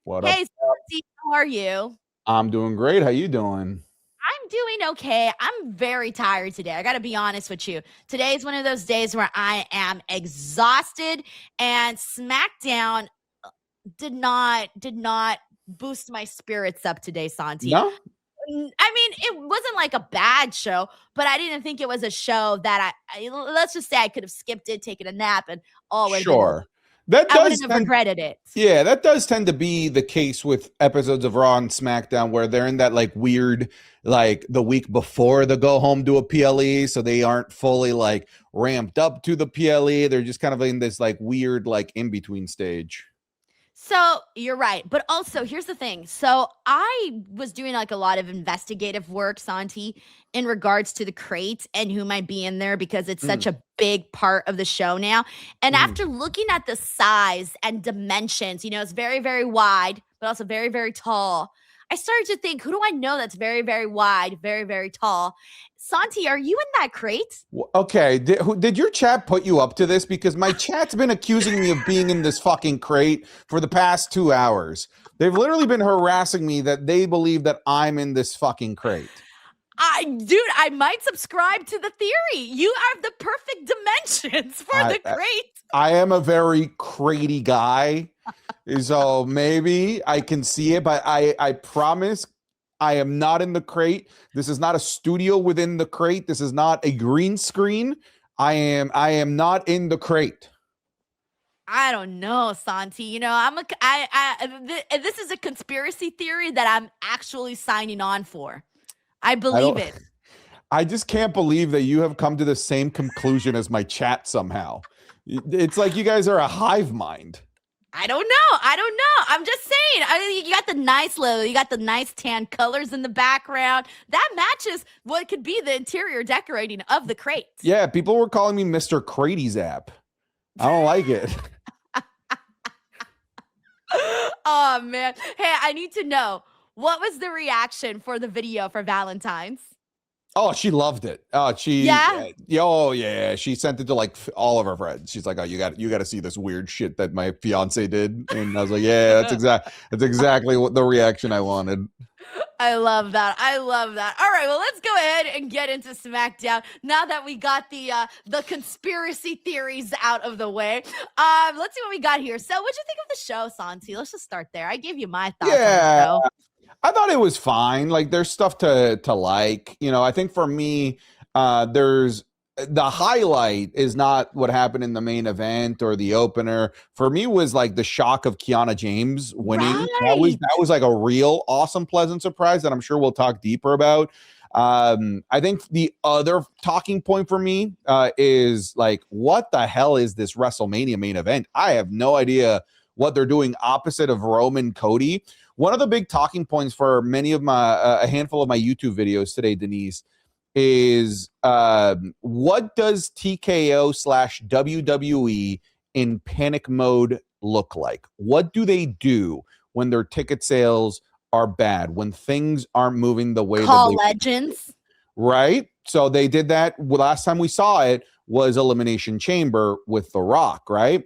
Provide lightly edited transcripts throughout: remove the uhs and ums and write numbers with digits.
What Hey, up? Santi, how are you? I'm doing great. How you doing? I'm doing okay. I'm very tired today. I got to be honest with you. Today is one of those days where I am exhausted, and SmackDown did not boost my spirits up today, Santi. No? I mean, it wasn't like a bad show, but I didn't think it was a show that let's just say I could have skipped it, taken a nap, and all would have been. Sure. That I wouldn't does have tend regretted it. Yeah, that does tend to be the case with episodes of Raw and SmackDown where they're in that like weird like the week before the go home to a PLE, so they aren't fully like ramped up to the PLE. They're just kind of in this like weird like in between stage. So you're right. But also, here's the thing. So I was doing like a lot of investigative work, Santi, in regards to the crate and who might be in there because it's such Mm, a big part of the show now. And mhm. after looking at the size and dimensions, it's very, very wide, but also very, very tall. I started to think, who do I know that's very, very wide, very, very tall? Santi, are you in that crate? Okay, did your chat put you up to this? Because my chat's been accusing me of being in this fucking crate for the past 2 hours. They've literally been harassing me that they believe that I'm in this fucking crate. I might subscribe to the theory. You have the perfect dimensions for I the crate. I am a very cratey guy, so maybe I can see it, but I promise I am not in the crate. This is not a studio within the crate. This is not a green screen. I am not in the crate. I don't know, Santi. This is a conspiracy theory that I'm actually signing on for. I I believe don't it. I just can't believe that you have come to the same conclusion as my chat somehow. It's like you guys are a hive mind. I don't know. I'm just saying. You got the nice logo. You got the nice tan colors in the background. That matches what could be the interior decorating of the crate. Yeah, people were calling me Mr. Crady's app. I don't like it. Oh man. Hey, I need to know, what was the reaction for the video for Valentine's? Oh, she loved it. Yeah. Oh yeah, she sent it to like all of her friends. She's like, "Oh, you got to see this weird shit that my fiance did." And I was like, "Yeah, that's exactly what the reaction I wanted." I love that. All right, well, let's go ahead and get into SmackDown now that we got the conspiracy theories out of the way. Let's see what we got here. So, what'd you think of the show, Santi? Let's just start there. I gave you my thoughts on the Yeah, show. I thought it was fine. Like there's stuff to like. I think for me, there's the highlight is not what happened in the main event or the opener. For me, was like the shock of Kiana James winning. Right. That was like a real awesome, pleasant surprise that I'm sure we'll talk deeper about. I think the other talking point for me is like, what the hell is this WrestleMania main event? I have no idea what they're doing opposite of Roman Cody. One of the big talking points for many of a handful of my YouTube videos today, Denise, is what does TKO / WWE in panic mode look like? What do they do when their ticket sales are bad, when things aren't moving the way Call that they legends. right? So they did that. Last time we saw it was Elimination Chamber with The Rock, right?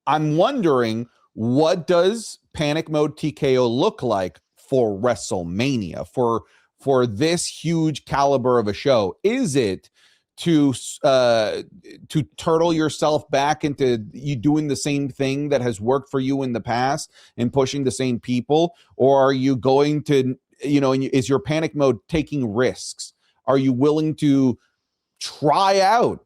I'm wondering, what does panic mode TKO look like for WrestleMania, for this huge caliber of a show? Is it to turtle yourself back into you doing the same thing that has worked for you in the past and pushing the same people, or are you going to is your panic mode taking risks? Are you willing to try out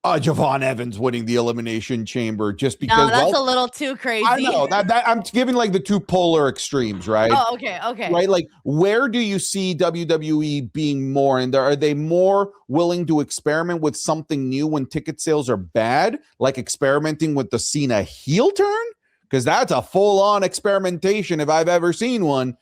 Javon Evans winning the Elimination Chamber just No, because? that's Well, a little too I crazy. know that I'm giving like the two polar extremes, right? Oh, okay. Right, like where do you see WWE being more? And are they more willing to experiment with something new when ticket sales are bad, like experimenting with the Cena heel turn? Because that's a full-on experimentation if I've ever seen one.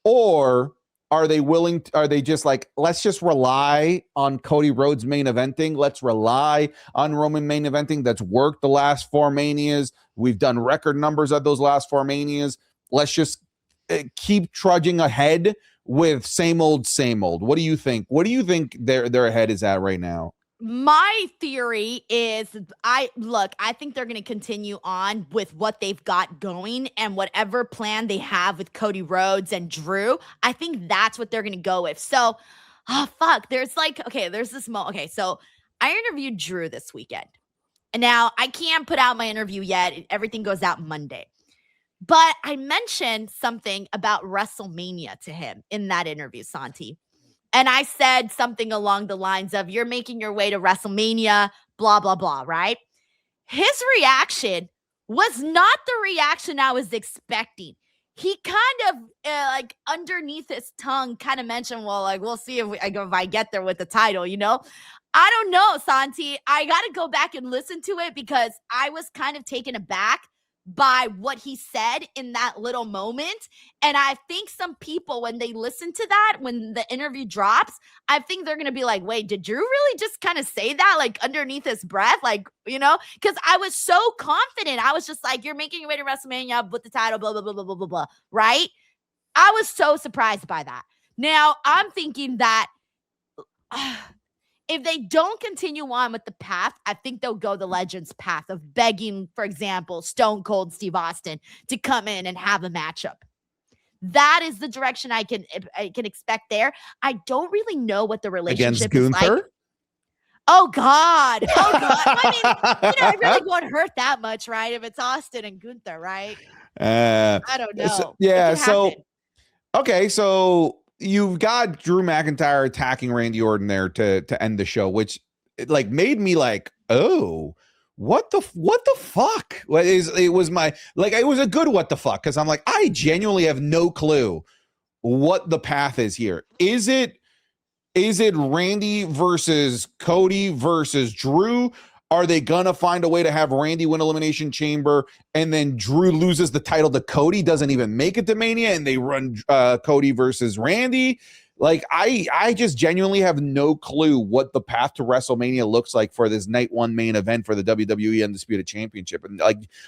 Or are they just like, let's just rely on Cody Rhodes main eventing? Let's rely on Roman main eventing that's worked the last 4 Manias. We've done record numbers of those last 4 Manias. Let's just keep trudging ahead with same old, same old. What do you think? What do you think their head is at right now? my theory is I think they're going to continue on with what they've got going and whatever plan they have with Cody Rhodes and Drew. I think that's what they're going to go with. So, there's this moment. Okay, so I interviewed Drew this weekend. And now I can't put out my interview yet. Everything goes out Monday. But I mentioned something about WrestleMania to him in that interview, Santi. And I said something along the lines of, you're making your way to WrestleMania, blah, blah, blah, right? His reaction was not the reaction I was expecting. He kind of, underneath his tongue, kind of mentioned, well, we'll see if I get there with the title, you know? I don't know, Santi. I got to go back and listen to it because I was kind of taken aback by what he said in that little moment. And I think some people, when they listen to that, when the interview drops, I think they're going to be like, wait, did Drew really just kind of say that underneath his breath? Because I was so confident. I was just like, you're making your way to WrestleMania with the title, blah, blah, blah, blah, blah, blah, blah, right? I was so surprised by that. Now, I'm thinking that if they don't continue on with the path, I think they'll go the Legends path of begging, for example, Stone Cold Steve Austin to come in and have a matchup. That is the direction I can expect there. I don't really know what the relationship is like. Oh God. I mean, it really won't hurt that much, right? If it's Austin and Gunther, right? I don't know. So you've got Drew McIntyre attacking Randy Orton there to end the show, which made me oh, what the fuck? It was a good what the fuck, because I'm like, I genuinely have no clue what the path is here. Is it Randy versus Cody versus Drew? Are they gonna find a way to have Randy win Elimination Chamber and then Drew loses the title to Cody, doesn't even make it to Mania, and they run Cody versus Randy? I just genuinely have no clue what the path to WrestleMania looks like for this night one main event for the WWE Undisputed Championship.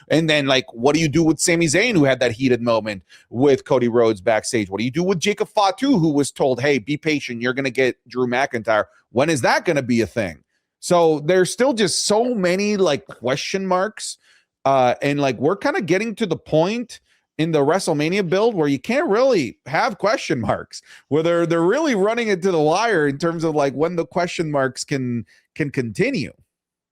And then what do you do with Sami Zayn, who had that heated moment with Cody Rhodes backstage? What do you do with Jacob Fatu, who was told, hey, be patient, you're gonna get Drew McIntyre? When is that gonna be a thing? So there's still just so many question marks. And we're kind of getting to the point in the WrestleMania build where you can't really have question marks, where they're really running it to the wire in terms of when the question marks can continue.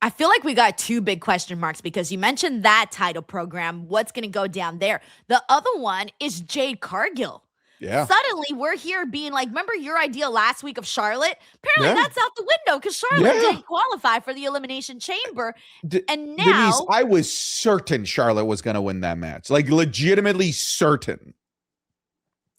I feel like we got two big question marks because you mentioned that title program. What's going to go down there? The other one is Jade Cargill. Yeah. Suddenly, we're here being remember your idea last week of Charlotte? Apparently, that's out the window because Charlotte didn't qualify for the Elimination Chamber. And now, Denise, I was certain Charlotte was going to win that match. Legitimately certain.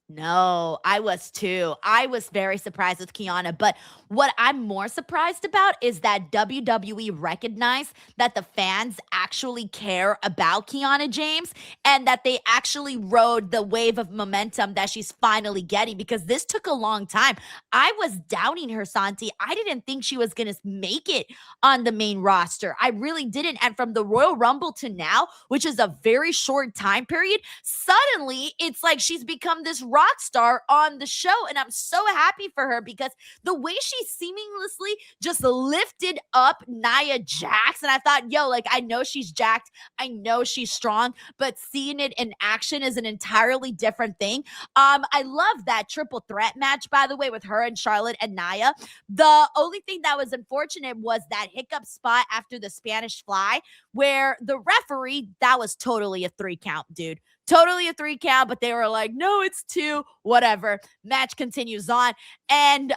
No, I was too. I was very surprised with Kiana. But what I'm more surprised about is that WWE recognized that the fans actually care about Kiana James and that they actually rode the wave of momentum that she's finally getting, because this took a long time. I was doubting her, Santi. I didn't think she was going to make it on the main roster. I really didn't. And from the Royal Rumble to now, which is a very short time period, suddenly it's like she's become this rock star on the show. And I'm so happy for her because the way she seamlessly just lifted up Nia Jax, and I thought, I know she's jacked, I know she's strong, but seeing it in action is an entirely different thing. I love that triple threat match, by the way, with her and Charlotte and Nia. The only thing that was unfortunate was that hiccup spot after the Spanish Fly, where the referee, that was totally a 3 count, dude. Totally a 3 count, but they were like, no, it's 2, whatever. Match continues on. And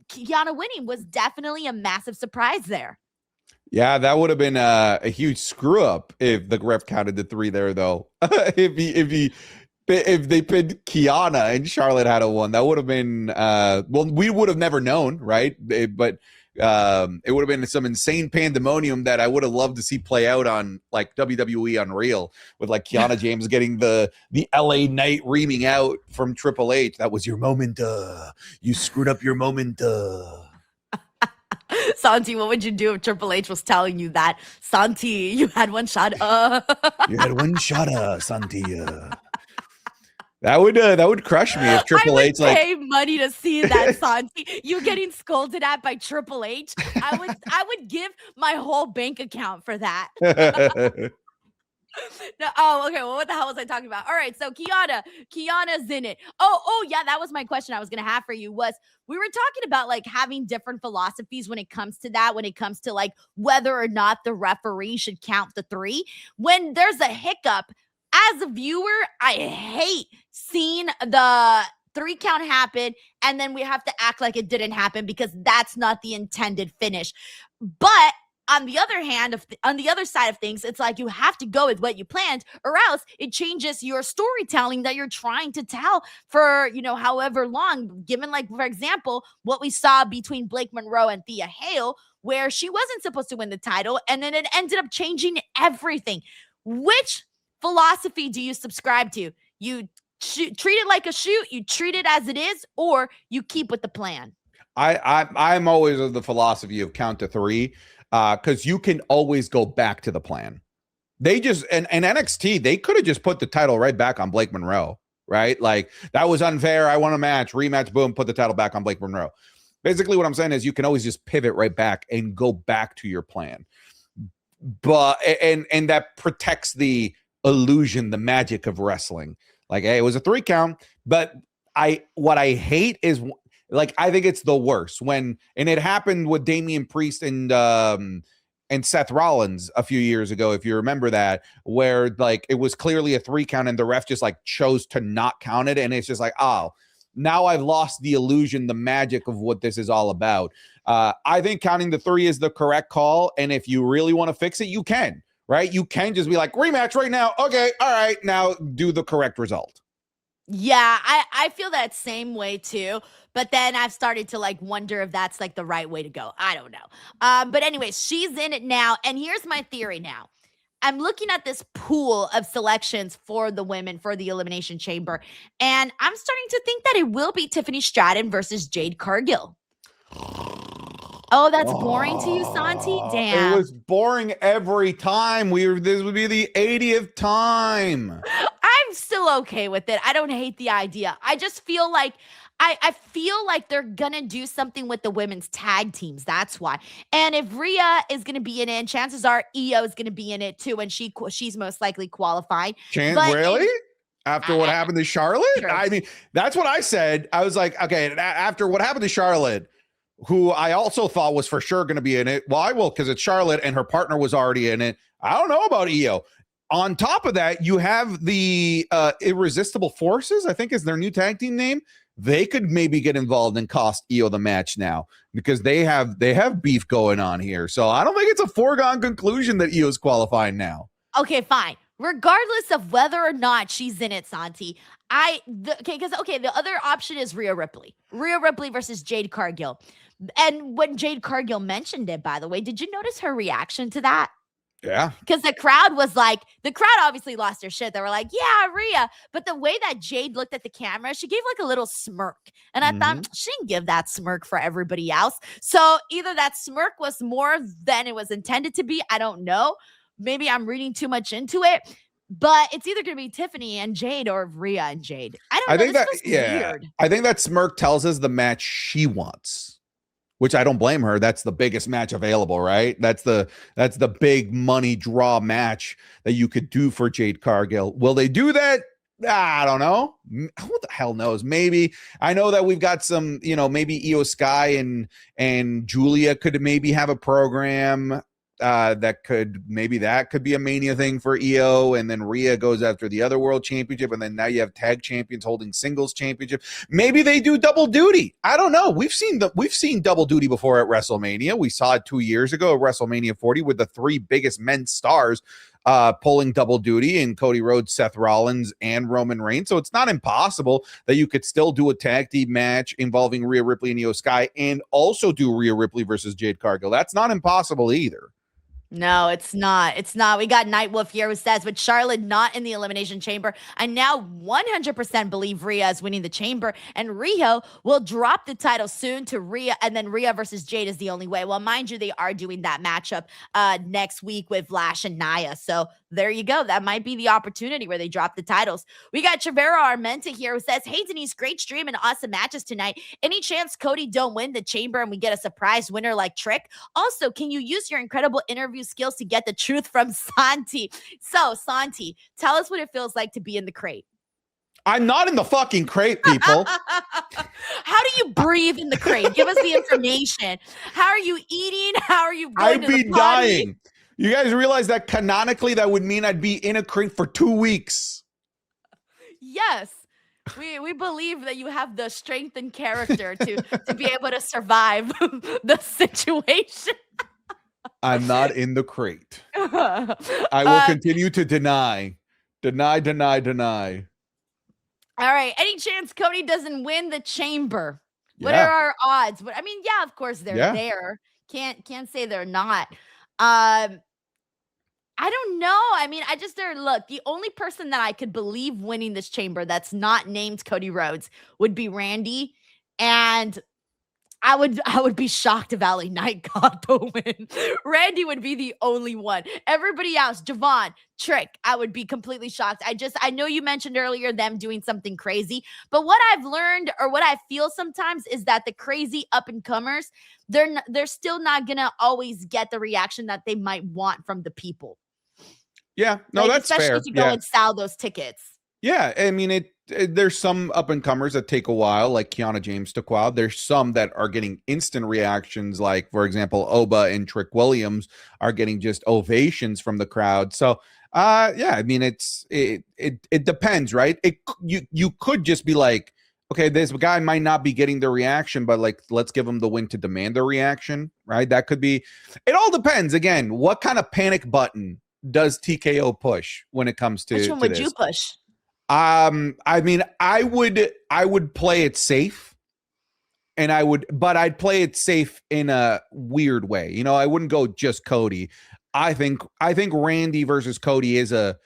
Kiana winning was definitely a massive surprise there. Yeah, that would have been a huge screw up if the ref counted the 3 there, though. if they pinned Kiana and Charlotte had a 1, that would have been we would have never known, right? But it would have been some insane pandemonium that I would have loved to see play out on WWE Unreal, with Kiana James getting the LA Knight reaming out from Triple H. That was your moment. You screwed up your moment. Santi, what would you do if Triple H was telling you that? Santi, you had one shot. You had one shot, Santi. That would crush me if Triple H I would pay money to see that, Santi. You getting scolded at by Triple H. I would give my whole bank account for that. No, oh, okay. Well, what the hell was I talking about? All right, so Kiana's in it. Oh, yeah, that was my question I was gonna have for you. Was we were talking about like having different philosophies when it comes to that, when it comes to like whether or not the referee should count the three. When there's a hiccup, as a viewer, I hate seeing the 3 count happen and then we have to act like it didn't happen because that's not the intended finish. But on the other hand, on the other side of things, it's like you have to go with what you planned, or else it changes your storytelling that you're trying to tell for, however long. Given, like, for example, what we saw between Blake Monroe and Thea Hale, where she wasn't supposed to win the title, and then it ended up changing everything. Which philosophy do you subscribe to? You treat it like a shoot, you treat it as it is, or you keep with the plan? I'm always of the philosophy of count to 3. Because you can always go back to the plan. They just and NXT, they could have just put the title right back on Blake Monroe, right? Like, that was unfair. I want a match, rematch, boom, put the title back on Blake Monroe. Basically, what I'm saying is you can always just pivot right back and go back to your plan. But and that protects the illusion, the magic of wrestling. Like, hey, it was a 3 count, but what I hate is, like, I think it's the worst and it happened with Damian Priest and Seth Rollins a few years ago, if you remember that, where like it was clearly a 3 count and the ref just like chose to not count it. And it's just like, oh, now I've lost the illusion, the magic of what this is all about. I think counting the 3 is the correct call. And if you really want to fix it, you can, right? You can just be like, rematch right now. Okay. All right. Now do the correct result. Yeah, I feel that same way too. But then I've started to like wonder if that's like the right way to go. I don't know. But anyways, she's in it now. And here's my theory now. I'm looking at this pool of selections for the women for the Elimination Chamber. And I'm starting to think that it will be Tiffany Stratton versus Jade Cargill. Oh, that's boring to you, Santi? Damn. It was boring every time. This would be the 80th time. I'm still okay with it. I don't hate the idea. I just feel like I feel like they're gonna do something with the women's tag teams. That's why. And if Rhea is gonna be in it, chances are Io is gonna be in it too, and she's most likely qualified. Really? After what happened to Charlotte? Sure. I mean, that's what I said. I was like, okay, after what happened to Charlotte, who I also thought was for sure going to be in it. Why? Well, because it's Charlotte and her partner was already in it. I don't know about Io. On top of that, you have the Irresistible Forces, I think is their new tag team name. They could maybe get involved and cost Io the match now because they have beef going on here. So I don't think it's a foregone conclusion that Io's qualifying now. Okay, fine. Regardless of whether or not she's in it, Santi, the other option is Rhea Ripley. Rhea Ripley versus Jade Cargill. And when Jade Cargill mentioned it, by the way, did you notice her reaction to that? Yeah. Because the crowd obviously lost their shit. They were like, yeah, Rhea. But the way that Jade looked at the camera, she gave like a little smirk. And I thought she didn't give that smirk for everybody else. So either that smirk was more than it was intended to be. I don't know. Maybe I'm reading too much into it. But it's either going to be Tiffany and Jade or Rhea and Jade. I don't know. This feels weird. I think that smirk tells us the match she wants, which I don't blame her. That's the biggest match available, right? That's the big money draw match that you could do for Jade Cargill. Will they do that? I don't know. Who the hell knows? Maybe. I know that we've got some, maybe Io Sky and Julia could maybe have a program that could be a Mania thing for Io, and then Rhea goes after the other world championship, and then now you have tag champions holding singles championship. Maybe they do double duty. I don't know. We've seen double duty before at WrestleMania. We saw it 2 years ago at WrestleMania 40 with the 3 biggest men's stars pulling double duty in Cody Rhodes, Seth Rollins, and Roman Reigns. So it's not impossible that you could still do a tag team match involving Rhea Ripley and Io Sky and also do Rhea Ripley versus Jade Cargill. That's not impossible either. No, it's not. It's not. We got Nightwolf here who says, with Charlotte not in the Elimination Chamber, I now 100% believe Rhea is winning the Chamber, and Rhea will drop the title soon to Rhea, and then Rhea versus Jade is the only way. Well, mind you, they are doing that matchup next week with Lash and Nia, so there you go. That might be the opportunity where they drop the titles. We got Trevero Armenta here who says, hey, Denise, great stream and awesome matches tonight. Any chance Cody don't win the chamber and we get a surprise winner like Trick? Also, can you use your incredible interview skills to get the truth from Santi? So, Santi, tell us what it feels like to be in the crate. I'm not in the fucking crate, people. How do you breathe in the crate? Give us the information. How are you eating? How are you going I'd to be the potty? dying. You guys realize that canonically that would mean I'd be in a crate for 2 weeks. Yes. We believe that you have the strength and character to be able to survive the situation. I'm not in the crate. I will continue to deny. All right. Any chance Cody doesn't win the chamber? Yeah. What are our odds? I mean, yeah, of course they're there. Can't say they're not. I don't know. I mean, look, the only person that I could believe winning this chamber that's not named Cody Rhodes would be Randy. And I would be shocked if LA Knight got the win. Randy would be the only one. Everybody else, Javon, Trick, I would be completely shocked. I know you mentioned earlier them doing something crazy, but what I've learned or what I feel sometimes is that the crazy up and comers, they're still not gonna always get the reaction that they might want from the people. Yeah, no, that's especially fair. Especially if you go and sell those tickets. Yeah, I mean, there's some up and comers that take a while, like Kiana James took a while. There's some that are getting instant reactions, like for example, Oba and Trick Williams are getting just ovations from the crowd. So, yeah, I mean, it depends, right? You could just be like, okay, this guy might not be getting the reaction, but like, let's give him the win to demand the reaction, right? That could be. It all depends. Again, what kind of panic button does TKO push when it comes to? Which one would you push? I mean, I would play it safe, and but I'd play it safe in a weird way. You know, I wouldn't go just Cody. I think Randy versus Cody is a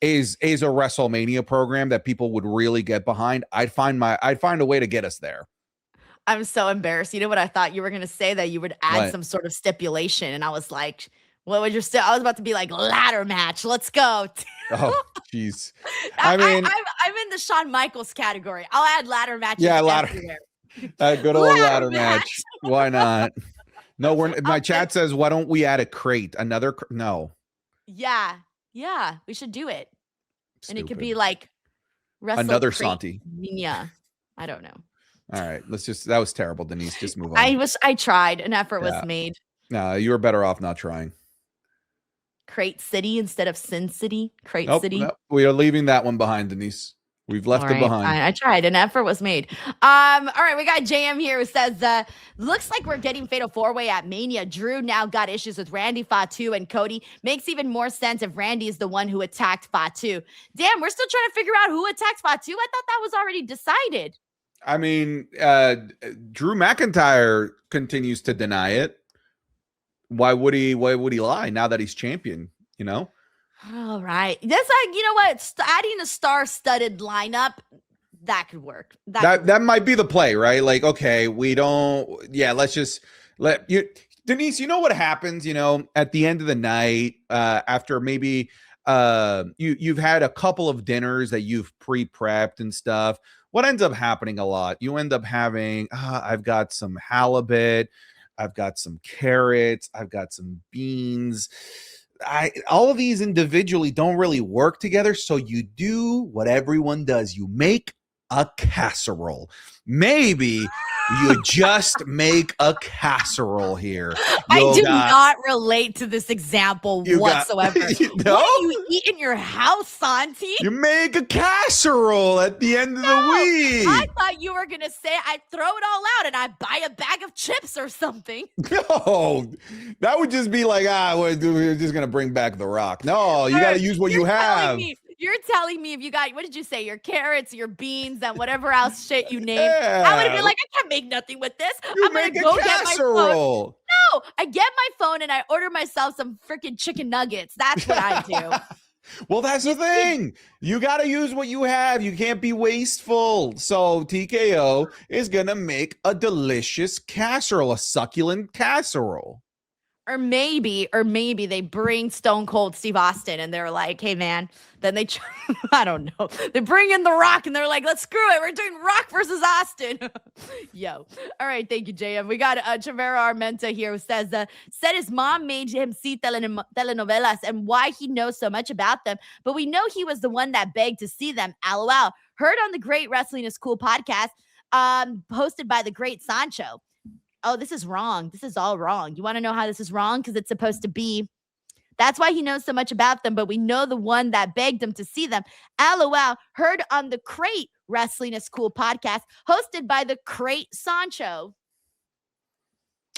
WrestleMania program that people would really get behind. I'd find a way to get us there. I'm so embarrassed. You know what I thought you were going to say, that you would add some sort of stipulation, and I was like, what would your I was about to be like, ladder match. Let's go. Oh, jeez. I mean, I'm in the Shawn Michaels category. I'll add ladder matches. Yeah, ladder. Good old ladder match. Why not? No, my chat says, why don't we add a crate? No. Yeah, we should do it. Stupid. And it could be like another Santi. Yeah, I don't know. All right, that was terrible, Denise. Just move on. I tried. An effort was made. No, you were better off not trying. Crate City instead of Sin City. Crate City. Nope. We are leaving that one behind, Denise. We've left it behind. Fine. I tried. An effort was made. All right, we got JM here who says, looks like we're getting Fatal 4-Way at Mania. Drew now got issues with Randy, Fatu, and Cody. Makes even more sense if Randy is the one who attacked Fatu. Damn, we're still trying to figure out who attacked Fatu. I thought that was already decided. I mean, Drew McIntyre continues to deny it. Why would he lie now that he's champion, you know? All right. That's like, you know what? Adding a star-studded lineup, that could work. That might be the play, right? Like, okay, let's just let you, Denise, you know what happens, you know, at the end of the night, after maybe you've had a couple of dinners that you've pre-prepped and stuff. What ends up happening a lot? You end up having, I've got some halibut, I've got some carrots, I've got some beans. All of these individually don't really work together. So you do what everyone does. You make a casserole. Maybe you just make a casserole here. I do not relate to this example whatsoever. No? What do you eat in your house, Santi? You make a casserole at the end of the week. I thought you were going to say I'd throw it all out and I'd buy a bag of chips or something. No, that would just be like, we're just going to bring back The Rock. No, you got to use what you have. You're telling me if you got, what did you say? Your carrots, your beans, and whatever else shit you named. Yeah. I would have been like, I can't make nothing with this. I'm going to go get my phone. No, I get my phone and I order myself some freaking chicken nuggets. That's what I do. Well, that's the thing. You got to use what you have. You can't be wasteful. So TKO is going to make a delicious casserole, a succulent casserole. Or maybe they bring Stone Cold Steve Austin and they're like, hey, man. Then they, I don't know. They bring in The Rock and they're like, let's screw it. We're doing Rock versus Austin. Yo. All right. Thank you, JM. We got Chavera Armenta here who says, said his mom made him see telenovelas and why he knows so much about them. But we know he was the one that begged to see them. LOL. Heard on the Great Wrestling is Cool podcast, hosted by the great Sancho. Oh, this is wrong. This is all wrong. You want to know how this is wrong? Because it's supposed to be, that's why he knows so much about them, but we know the one that begged him to see them. LOL, heard on the Great Wrestling is Cool podcast, hosted by the great Sancho.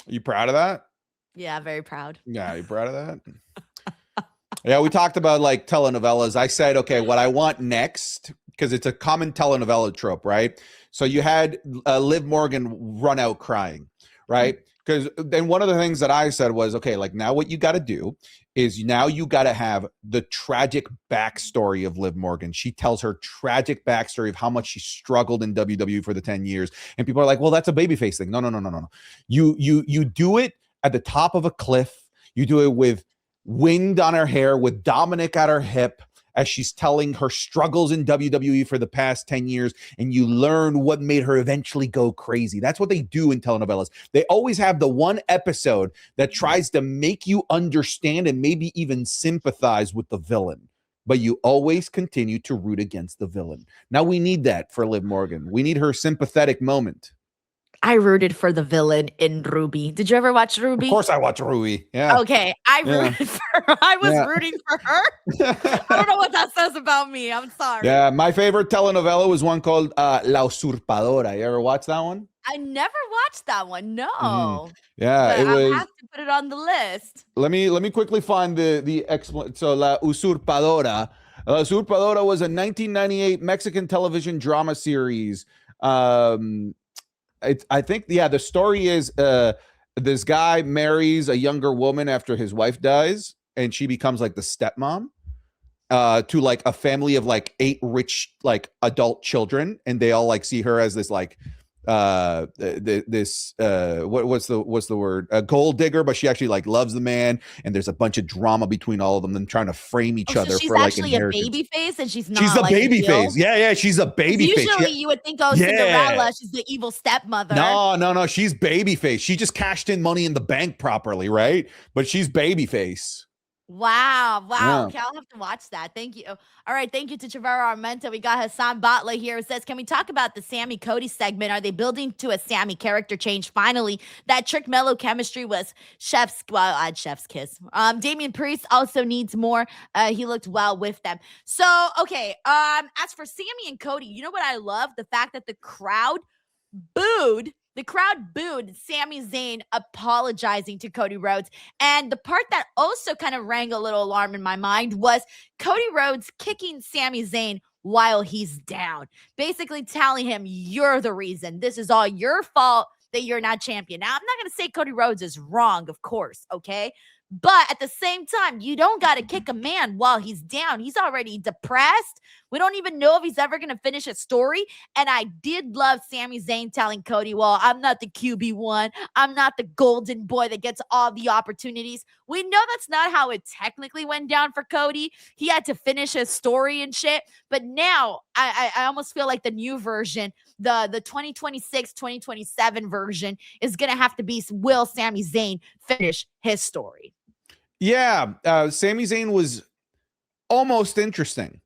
You proud of that? Yeah, very proud. Yeah, you proud of that? Yeah, we talked about like telenovelas. I said, okay, what I want next, because it's a common telenovela trope, right? So you had Liv Morgan run out crying. Right? Because then one of the things that I said was, okay, like now what you got to do is now you got to have the tragic backstory of Liv Morgan. She tells her tragic backstory of how much she struggled in WWE for the 10 years. And people are like, well, that's a babyface thing. No. You do it at the top of a cliff. You do it with wind on her hair, with Dominic at her hip, as she's telling her struggles in WWE for the past 10 years, and you learn what made her eventually go crazy. That's what they do in telenovelas. They always have the one episode that tries to make you understand and maybe even sympathize with the villain, but you always continue to root against the villain. Now we need that for Liv Morgan. We need her sympathetic moment. I rooted for the villain in Ruby. Did you ever watch Ruby? Of course I watch Ruby. Yeah. Okay. I was rooting for her. I don't know what that says about me. I'm sorry. Yeah. My favorite telenovela was one called La Usurpadora. You ever watch that one? I never watched that one. No. Yeah. But I have to put it on the list. Let me quickly find the explanation. So La Usurpadora. La Usurpadora was a 1998 Mexican television drama series. I think, the story is this guy marries a younger woman after his wife dies, and she becomes like the stepmom to like a family of like 8 rich like adult children, and they all like see her as this like what's the word, a gold digger, but she actually like loves the man, and there's a bunch of drama between all of them trying to frame each other for like inheritance. She's actually a baby face, and she's not. She's a like baby face. Yeah, she's a baby face. Usually you would think, Cinderella, she's the evil stepmother. No, she's baby face. She just cashed in Money in the Bank properly, right? But she's baby face. Wow. Yeah. Okay, I'll have to watch that. Thank you. All right, thank you to Chavera Armenta. We got Hassan Butler here who says, can we talk about the Sami Cody segment? Are they building to a Sami character change? Finally, that Trick Mello chemistry was chef's kiss. Damian Priest also needs more. He looked well with them. So, okay, as for Sami and Cody, you know what I love? The fact that the crowd booed Sami Zayn apologizing to Cody Rhodes. And the part that also kind of rang a little alarm in my mind was Cody Rhodes kicking Sami Zayn while he's down, basically telling him, you're the reason. This is all your fault that you're not champion. Now, I'm not going to say Cody Rhodes is wrong, of course, okay? But at the same time, you don't got to kick a man while he's down. He's already depressed. We don't even know if he's ever going to finish a story. And I did love Sami Zayn telling Cody, well, I'm not the QB1. I'm not the golden boy that gets all the opportunities. We know that's not how it technically went down for Cody. He had to finish his story and shit. But now I almost feel like the new version, the 2026, 2027 version is going to have to be, will Sami Zayn finish his story? Yeah, Sami Zayn was almost interesting.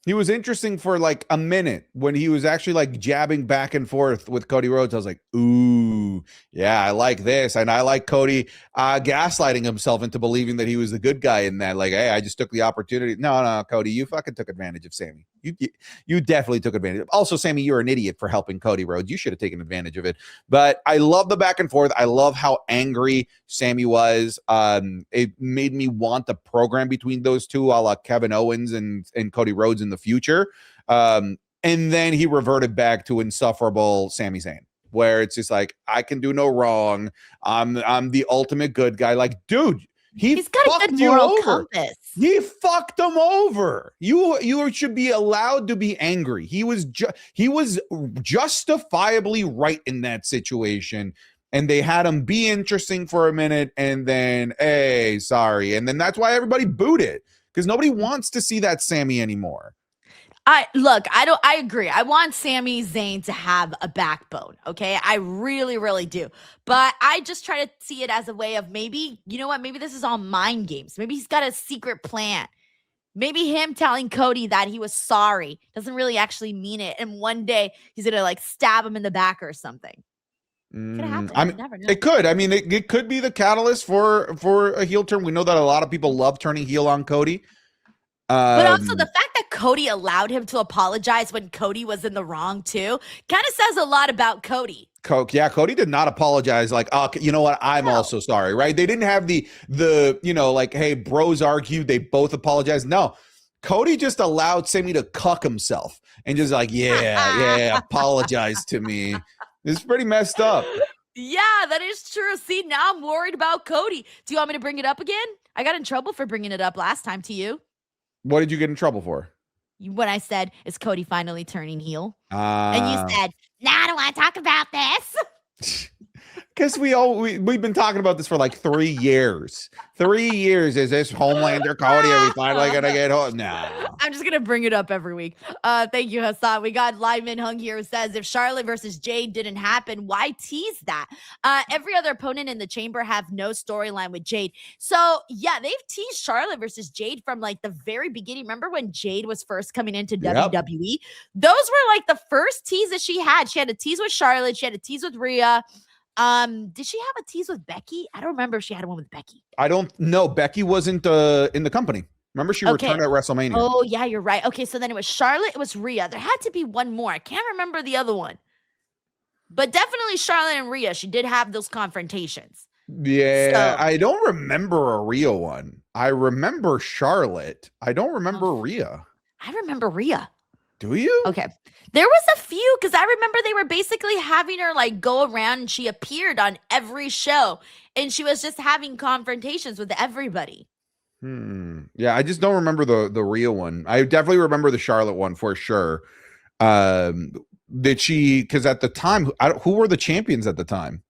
He was interesting for like a minute when he was actually like jabbing back and forth with Cody Rhodes. I was like, ooh, yeah, I like this. And I like Cody gaslighting himself into believing that he was the good guy in that. Like, hey, I just took the opportunity. No, Cody, you fucking took advantage of Sami. You definitely took advantage. Also, Sami, you're an idiot for helping Cody Rhodes. You should have taken advantage of it. But I love the back and forth. I love how angry Sami was. It made me want the program between those two, a la Kevin Owens and Cody Rhodes in the future. And then he reverted back to insufferable Sami Zayn, where it's just like, I can do no wrong. I'm the ultimate good guy. Like, dude, he's got a good moral compass. He fucked him over. You should be allowed to be angry. He was justifiably right in that situation. and they had him be interesting for a minute, and then, hey, sorry. And then that's why everybody booed it, because nobody wants to see that Sami anymore. I agree. I want Sami Zayn to have a backbone. Okay. I really, really do. But I just try to see it as a way of maybe, you know what? Maybe this is all mind games. Maybe he's got a secret plan. Maybe him telling Cody that he was sorry doesn't really actually mean it. And one day he's going to like stab him in the back or something. Could happen. I mean, never know. It could. I mean, it could be the catalyst for a heel turn. We know that a lot of people love turning heel on Cody. But also the fact that Cody allowed him to apologize when Cody was in the wrong too kind of says a lot about Cody. Cody did not apologize like, oh, you know what? I'm also sorry, right? They didn't have the like, hey, bros argued. They both apologized. No, Cody just allowed Sami to cuck himself and just like, yeah, apologize to me. It's pretty messed up. Yeah, that is true. See, now I'm worried about Cody. Do you want me to bring it up again? I got in trouble for bringing it up last time to you. What did you get in trouble for? When I said, is Cody finally turning heel? And you said, I don't want to talk about this. Because we've been talking about this for like 3 years. 3 years. Is this Homelander Cody? Are we finally going to get home? No. I'm just going to bring it up every week. Thank you, Hassan. We got Lyman Hung here who says, if Charlotte versus Jade didn't happen, why tease that? Every other opponent in the chamber have no storyline with Jade. So, yeah, they've teased Charlotte versus Jade from like the very beginning. Remember when Jade was first coming into WWE? Those were like the first teases she had. She had a tease with Charlotte. She had a tease with Rhea. Did she have a tease with Becky? I don't remember if she had one with Becky. I don't know. Becky wasn't in the company. Remember, she returned at WrestleMania. Oh, yeah, you're right. Okay, so then it was Charlotte, it was Rhea. There had to be one more. I can't remember the other one. But definitely Charlotte and Rhea. She did have those confrontations. Yeah, so, I don't remember a Rhea one. I remember Charlotte. I don't remember Rhea. I remember Rhea. Do you? Okay. There was a few, because I remember they were basically having her like go around, and she appeared on every show, and she was just having confrontations with everybody. Yeah, I just don't remember the Rhea one. I definitely remember the Charlotte one for sure. Did she? Because at the time, who were the champions at the time?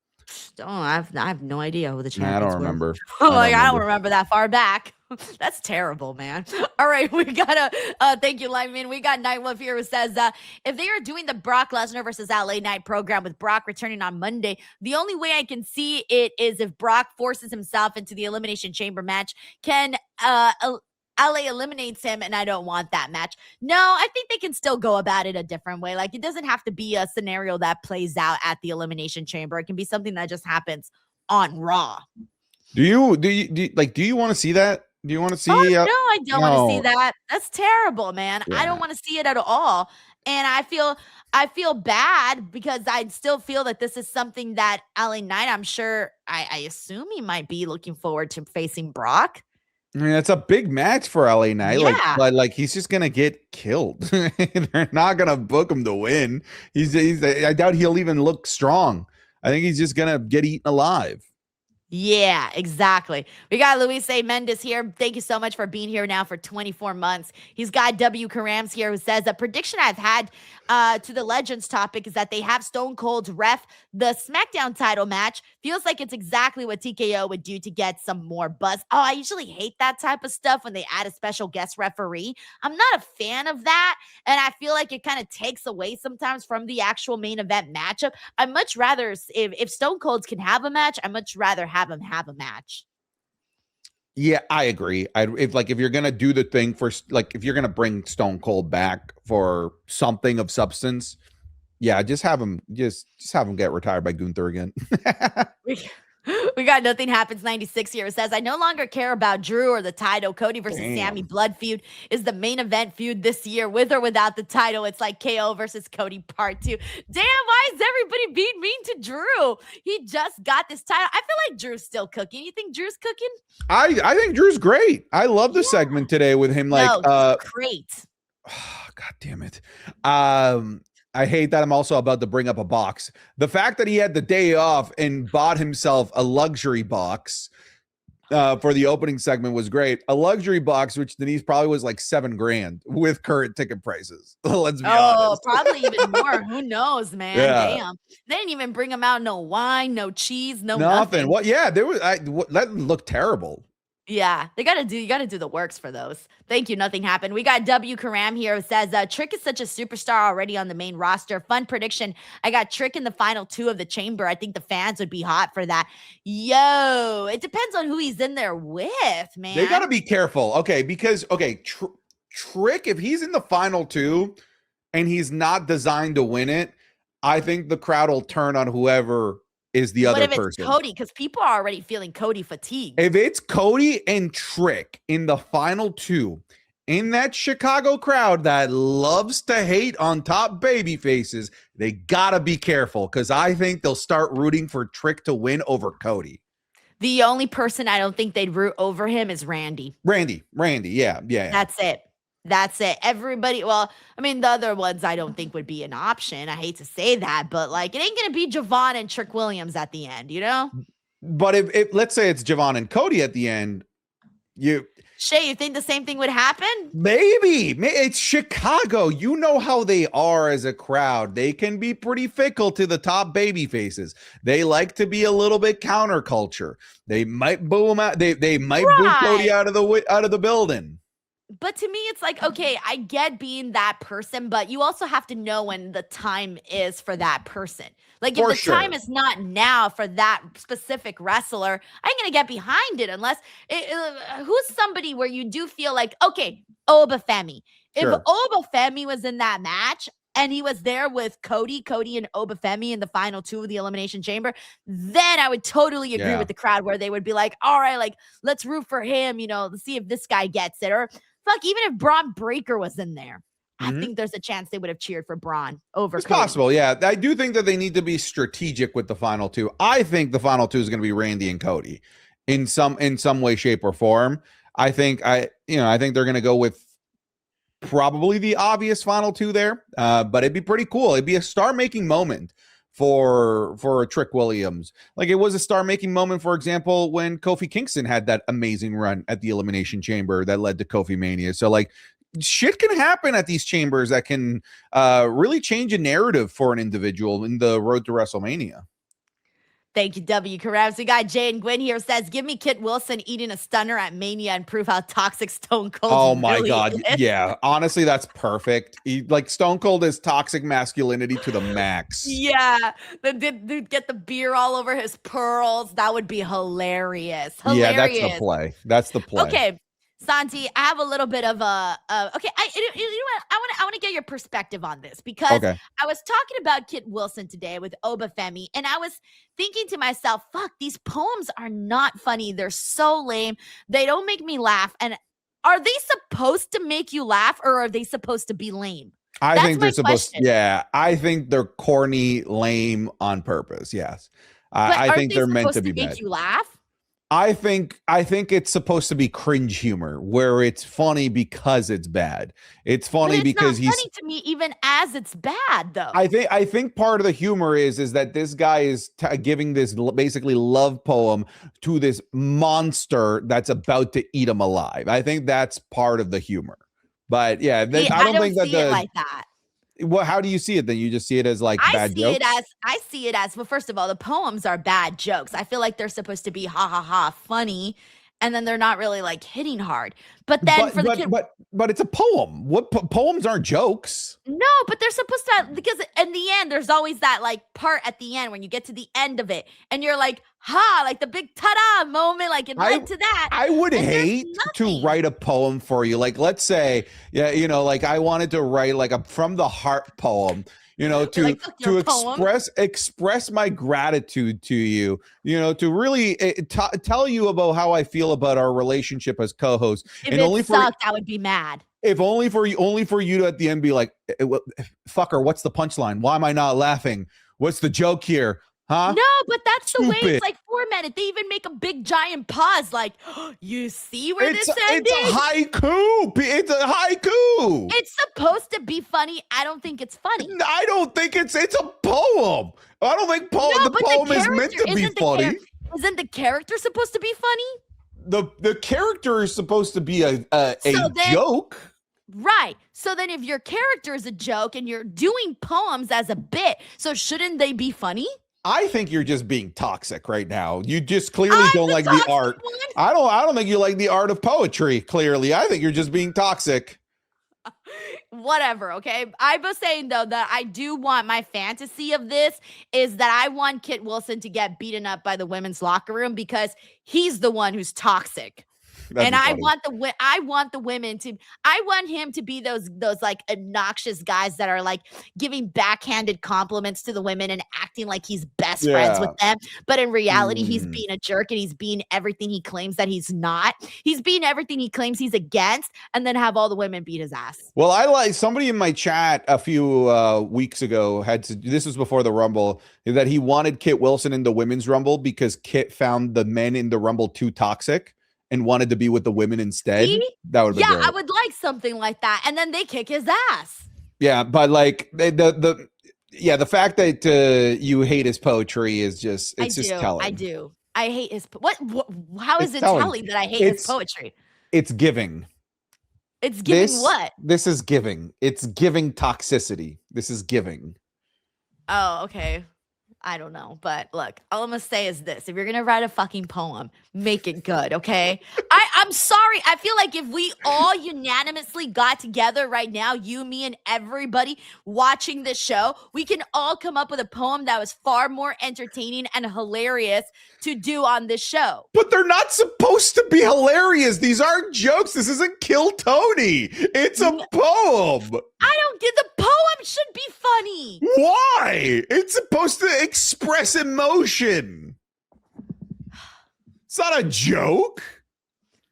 Oh, I have no idea who the champions were. I don't remember. I don't remember that far back. That's terrible, man. All right, we got thank you, Lyman. We got Night Wolf here who says, if they are doing the Brock Lesnar versus LA Knight program with Brock returning on Monday, the only way I can see it is if Brock forces himself into the Elimination Chamber match. Can LA eliminates him, and I don't want that match. No, I think they can still go about it a different way. Like, it doesn't have to be a scenario that plays out at the Elimination Chamber. It can be something that just happens on Raw. Do you want to see that? Do you want to see? Oh, no, I don't want to see that. That's terrible, man. Yeah. I don't want to see it at all. And I feel bad because I still feel that this is something that LA Knight, I'm sure, I assume he might be looking forward to facing Brock. I mean, it's a big match for LA Knight. Yeah. Like he's just gonna get killed. They're not gonna book him to win. I doubt he'll even look strong. I think he's just gonna get eaten alive. Yeah, exactly. We got Luis A. Mendes here. Thank you so much for being here now for 24 months. He's got W. Karams here who says, a prediction I've had to the Legends topic is that they have Stone Cold ref the SmackDown title match. Feels like it's exactly what TKO would do to get some more buzz. Oh, I usually hate that type of stuff when they add a special guest referee. I'm not a fan of that, and I feel like it kind of takes away sometimes from the actual main event matchup. I'd much rather, if Stone Cold can have a match, I'd much rather have him have a match. Yeah, I agree. If you're gonna do the thing for, like, if you're gonna bring Stone Cold back for something of substance, yeah, just have him get retired by Gunther again. We got Nothing Happens 96 here. It says, I no longer care about Drew or the title. Cody versus Sami blood feud is the main event feud this year, with or without the title. It's like KO versus Cody part 2. Damn, why is everybody being mean to Drew? He just got this title. I feel like Drew's still cooking. You think Drew's cooking? I think Drew's great. I love the segment today with him. Great. God damn it. I hate that I'm also about to bring up a box. The fact that he had the day off and bought himself a luxury box for the opening segment was great. A luxury box, which Denise probably was like $7,000 with current ticket prices. Let's be honest. Probably even more. Who knows, man? Yeah. Damn. They didn't even bring them out. No wine, no cheese, no Nothing. nothing. What? Yeah, there was. That looked terrible. Yeah, you gotta do the works for those. Thank you. Nothing happened. We got W. Karam here who says, Trick is such a superstar already on the main roster. Fun prediction. I got Trick in the final 2 of the chamber. I think the fans would be hot for that. Yo, it depends on who he's in there with, man. They got to be careful. Okay. Because, Trick, if he's in the final 2 and he's not designed to win it, I think the crowd will turn on whoever is the other person. What if it's Cody? Because people are already feeling Cody fatigue. If it's Cody and Trick in the final 2, in that Chicago crowd that loves to hate on top baby faces, they gotta be careful because I think they'll start rooting for Trick to win over Cody. The only person I don't think they'd root over him is Randy. Randy, yeah. That's it. Everybody, well, I mean, the other ones I don't think would be an option. I hate to say that, but like, it ain't going to be Javon and Trick Williams at the end, you know? But if let's say it's Javon and Cody at the end, Shay, you think the same thing would happen? Maybe. It's Chicago. You know how they are as a crowd. They can be pretty fickle to the top baby faces. They like to be a little bit counterculture. They might boo him out. They might boo Cody out of the building. But to me, it's like, okay, I get being that person, but you also have to know when the time is for that person. Like, if the time is not now for that specific wrestler, I ain't going to get behind it unless who's somebody where you do feel like, okay, Obafemi. If Obafemi was in that match and he was there with Cody and Obafemi in the final 2 of the Elimination Chamber, then I would totally agree with the crowd where they would be like, all right, like, let's root for him, let's see if this guy gets it. Or fuck, even if Braun Breaker was in there, I think there's a chance they would have cheered for Braun over Cody. Possible, yeah. I do think that they need to be strategic with the final 2. I think the final 2 is going to be Randy and Cody in some way, shape, or form. I think they're going to go with probably the obvious final 2 there, but it'd be pretty cool. It'd be a star-making moment for a Trick Williams. Like it was a star-making moment, for example, when Kofi Kingston had that amazing run at the Elimination Chamber that led to Kofi Mania. So like shit can happen at these chambers that can really change a narrative for an individual in the road to WrestleMania. Thank you, W. Karams. We got Jay and Gwen here says, give me Kit Wilson eating a stunner at Mania and prove how toxic Stone Cold Oh my really God. is. Yeah. Honestly, that's perfect. Like Stone Cold is toxic masculinity to the max. Yeah. Dude get the beer all over his pearls. That would be hilarious. Yeah, that's the play. That's the play. Okay. Santi, I have a little bit of a okay. You know what? I want to get your perspective on this because I was talking about Kit Wilson today with Obafemi, and I was thinking to myself, "Fuck, these poems are not funny. They're so lame. They don't make me laugh. And are they supposed to make you laugh, or are they supposed to be lame?" I think they're supposed. Yeah, I think they're corny, lame on purpose. Yes, I think they're meant to be make you laugh. I think it's supposed to be cringe humor where it's funny because it's bad. It's funny because he's funny to me even as it's bad though. I think part of the humor is that this guy is giving this basically love poem to this monster that's about to eat him alive. I think that's part of the humor. But yeah, I don't think that it like that. Well, how do you see it then? You just see it as like bad jokes? I see it as, well, first of all, the poems are bad jokes. I feel like they're supposed to be ha ha ha funny, and then they're not really like hitting hard. But then but it's a poem. What poems aren't jokes? No, but they're supposed to, because in the end, there's always that like part at the end when you get to the end of it, and you're like, ha, like the big ta-da moment, like it led to that. I would hate to write a poem for you. Like, let's say, like I wanted to write like a from the heart poem, to express my gratitude to you, to really tell you about how I feel about our relationship as co-hosts. If it sucked, I would be mad. If only for you to at the end be like, fucker, what's the punchline? Why am I not laughing? What's the joke here? Huh? No, but that's the way it's like formatted. They even make a big giant pause, like, oh, you see where this ended? It's a haiku. It's a haiku. It's supposed to be funny. I don't think it's funny. I don't think it's a poem. I don't think the poem is meant to be funny. Isn't the character supposed to be funny? the character is supposed to be a joke. Right. So then if your character is a joke and you're doing poems as a bit, so shouldn't they be funny? I think you're just being toxic right now. You just clearly don't like the art. One. I don't think you like the art of poetry, clearly. I think you're just being toxic. Whatever, okay? I was saying, though, that I do want my fantasy of this is that I want Kit Wilson to get beaten up by the women's locker room because he's the one who's toxic. And I want the women to, I want him to be those like obnoxious guys that are like giving backhanded compliments to the women and acting like he's best friends with them. But in reality, he's being a jerk and he's being everything he claims that he's not. He's being everything he claims he's against, and then have all the women beat his ass. Well, I like somebody in my chat a few weeks ago this was before the Rumble, that he wanted Kit Wilson in the women's Rumble because Kit found the men in the Rumble too toxic and wanted to be with the women instead. See? That would be great. I would like something like that. And then they kick his ass. Yeah, but like the fact that you hate his poetry is just telling. I do. I hate his how is it telling that I hate his poetry? It's giving. It's giving what? This is giving. It's giving toxicity. This is giving. Oh, okay. I don't know, but look, all I'm gonna say is this: if you're gonna write a fucking poem, make it good, okay? I'm sorry. I feel like if we all unanimously got together right now, you, me, and everybody watching this show, we can all come up with a poem that was far more entertaining and hilarious to do on this show. But they're not supposed to be hilarious. These aren't jokes. This isn't Kill Tony. It's a poem. I don't get the poem should be funny. Why? It's supposed to express emotion. It's not a joke.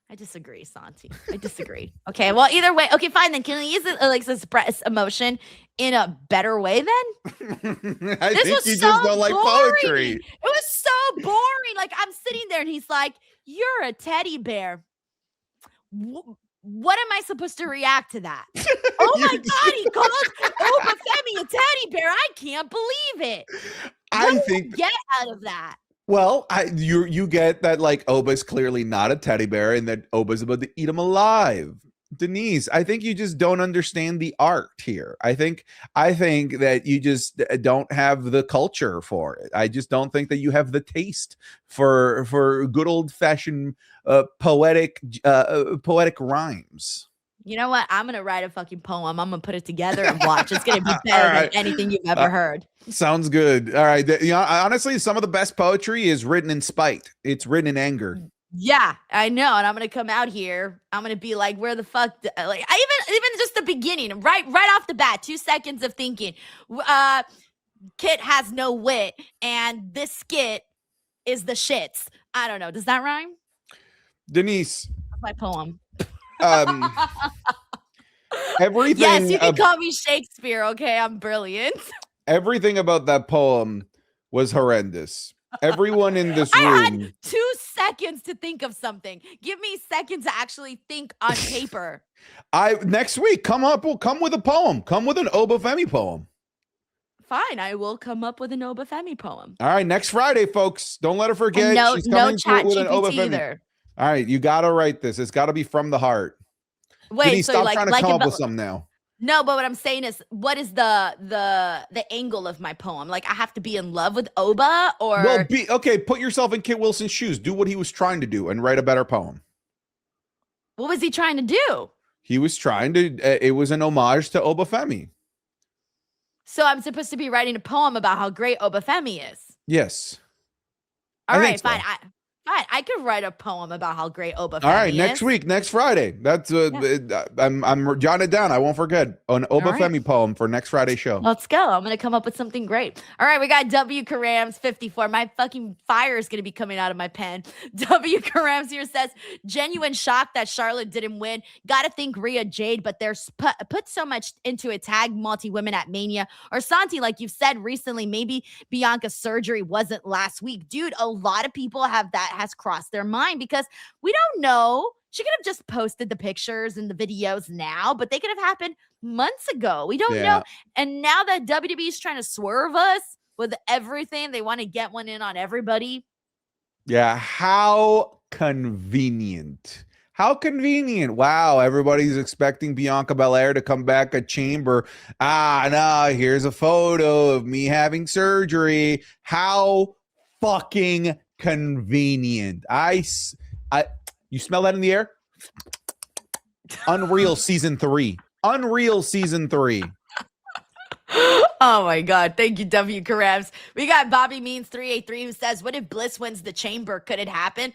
I disagree, Santi. I disagree. Okay, well, either way. Okay, fine then. Can we use it like express emotion in a better way then? I think you just don't like poetry. It was so boring. Like, I'm sitting there and he's like, "You're a teddy bear." What am I supposed to react to that? Oh my God, he calls Obafemi a teddy bear. I can't believe it. What do you get out of that? Well, you get that like Oba's clearly not a teddy bear and that Oba's about to eat him alive. Denise, I think you just don't understand the art here. I think that you just don't have the culture for it. I just don't think that you have the taste for good old fashioned poetic rhymes. You know what? I'm gonna write a fucking poem. I'm gonna put it together and watch. It's gonna be better than anything you've ever heard. Sounds good. All right. You know, honestly, some of the best poetry is written in spite. It's written in anger. Yeah, I know. And I'm gonna come out here. I'm gonna be like, where the fuck? Like, even just the beginning, right off the bat, 2 seconds of thinking. Kit has no wit, and this skit is the shits. I don't know. Does that rhyme? Denise, that's my poem. Everything. Yes, you can call me Shakespeare. Okay, I'm brilliant. Everything about that poem was horrendous. Everyone in this room. I had 2 seconds to think of something. Give me seconds to actually think on paper. Next week, come with a poem. Come with an Obafemi poem. Fine, I will come up with an Obafemi poem. All right, next Friday, folks. Don't let her forget. She's coming with an Obafemi either. All right, you got to write this. It's got to be from the heart. Wait, Denise, so stop like, trying to come up with some now. No, but what I'm saying is, what is the angle of my poem? Like, I have to be in love with Oba, or put yourself in Kit Wilson's shoes. Do what he was trying to do and write a better poem. What was he trying to do? He was trying to. It was an homage to Obafemi. So I'm supposed to be writing a poem about how great Obafemi is. Yes. All right, fine. I could write a poem about how great Obafemi is. All right, next week, next Friday. That's I'm jotting it down. I won't forget an Obafemi poem for next Friday's show. Let's go. I'm gonna come up with something great. All right, we got W Karams 54. My fucking fire is gonna be coming out of my pen. W Karams here says, genuine shock that Charlotte didn't win. Gotta think Rhea Jade, but they're put so much into a tag multi-women at Mania. Or Santi, like you've said recently, maybe Bianca's surgery wasn't last week. Dude, a lot of people has crossed their mind because we don't know. She could have just posted the pictures and the videos now, but they could have happened months ago. We don't know. And now that WWE is trying to swerve us with everything, they want to get one in on everybody. Yeah. How convenient. How convenient. Wow, everybody's expecting Bianca Belair to come back at Chamber. No, here's a photo of me having surgery. How fucking convenient. You smell that in the air? Unreal season 3. Unreal season 3. Oh my God. Thank you, W. Karabs. We got Bobby Means 383 who says, what if Bliss wins the Chamber? Could it happen?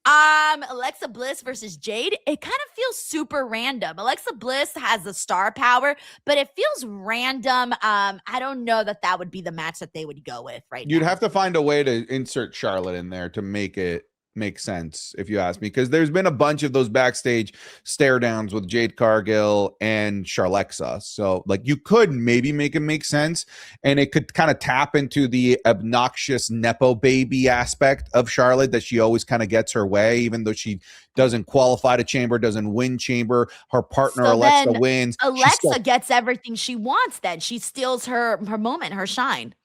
Alexa Bliss versus Jade. It kind of feels super random. Alexa Bliss has the star power, but it feels random. I don't know that would be the match that they would go with right now. You'd have to find a way to insert Charlotte in there to make it make sense, if you ask me, because there's been a bunch of those backstage stare downs with Jade Cargill and Charlexa. So like you could maybe make it make sense, and it could kind of tap into the obnoxious Nepo baby aspect of Charlotte that she always kind of gets her way, even though she doesn't qualify to Chamber, doesn't win Chamber. Her partner So Alexa then wins. Alexa gets everything she wants. Then she steals her moment, her shine.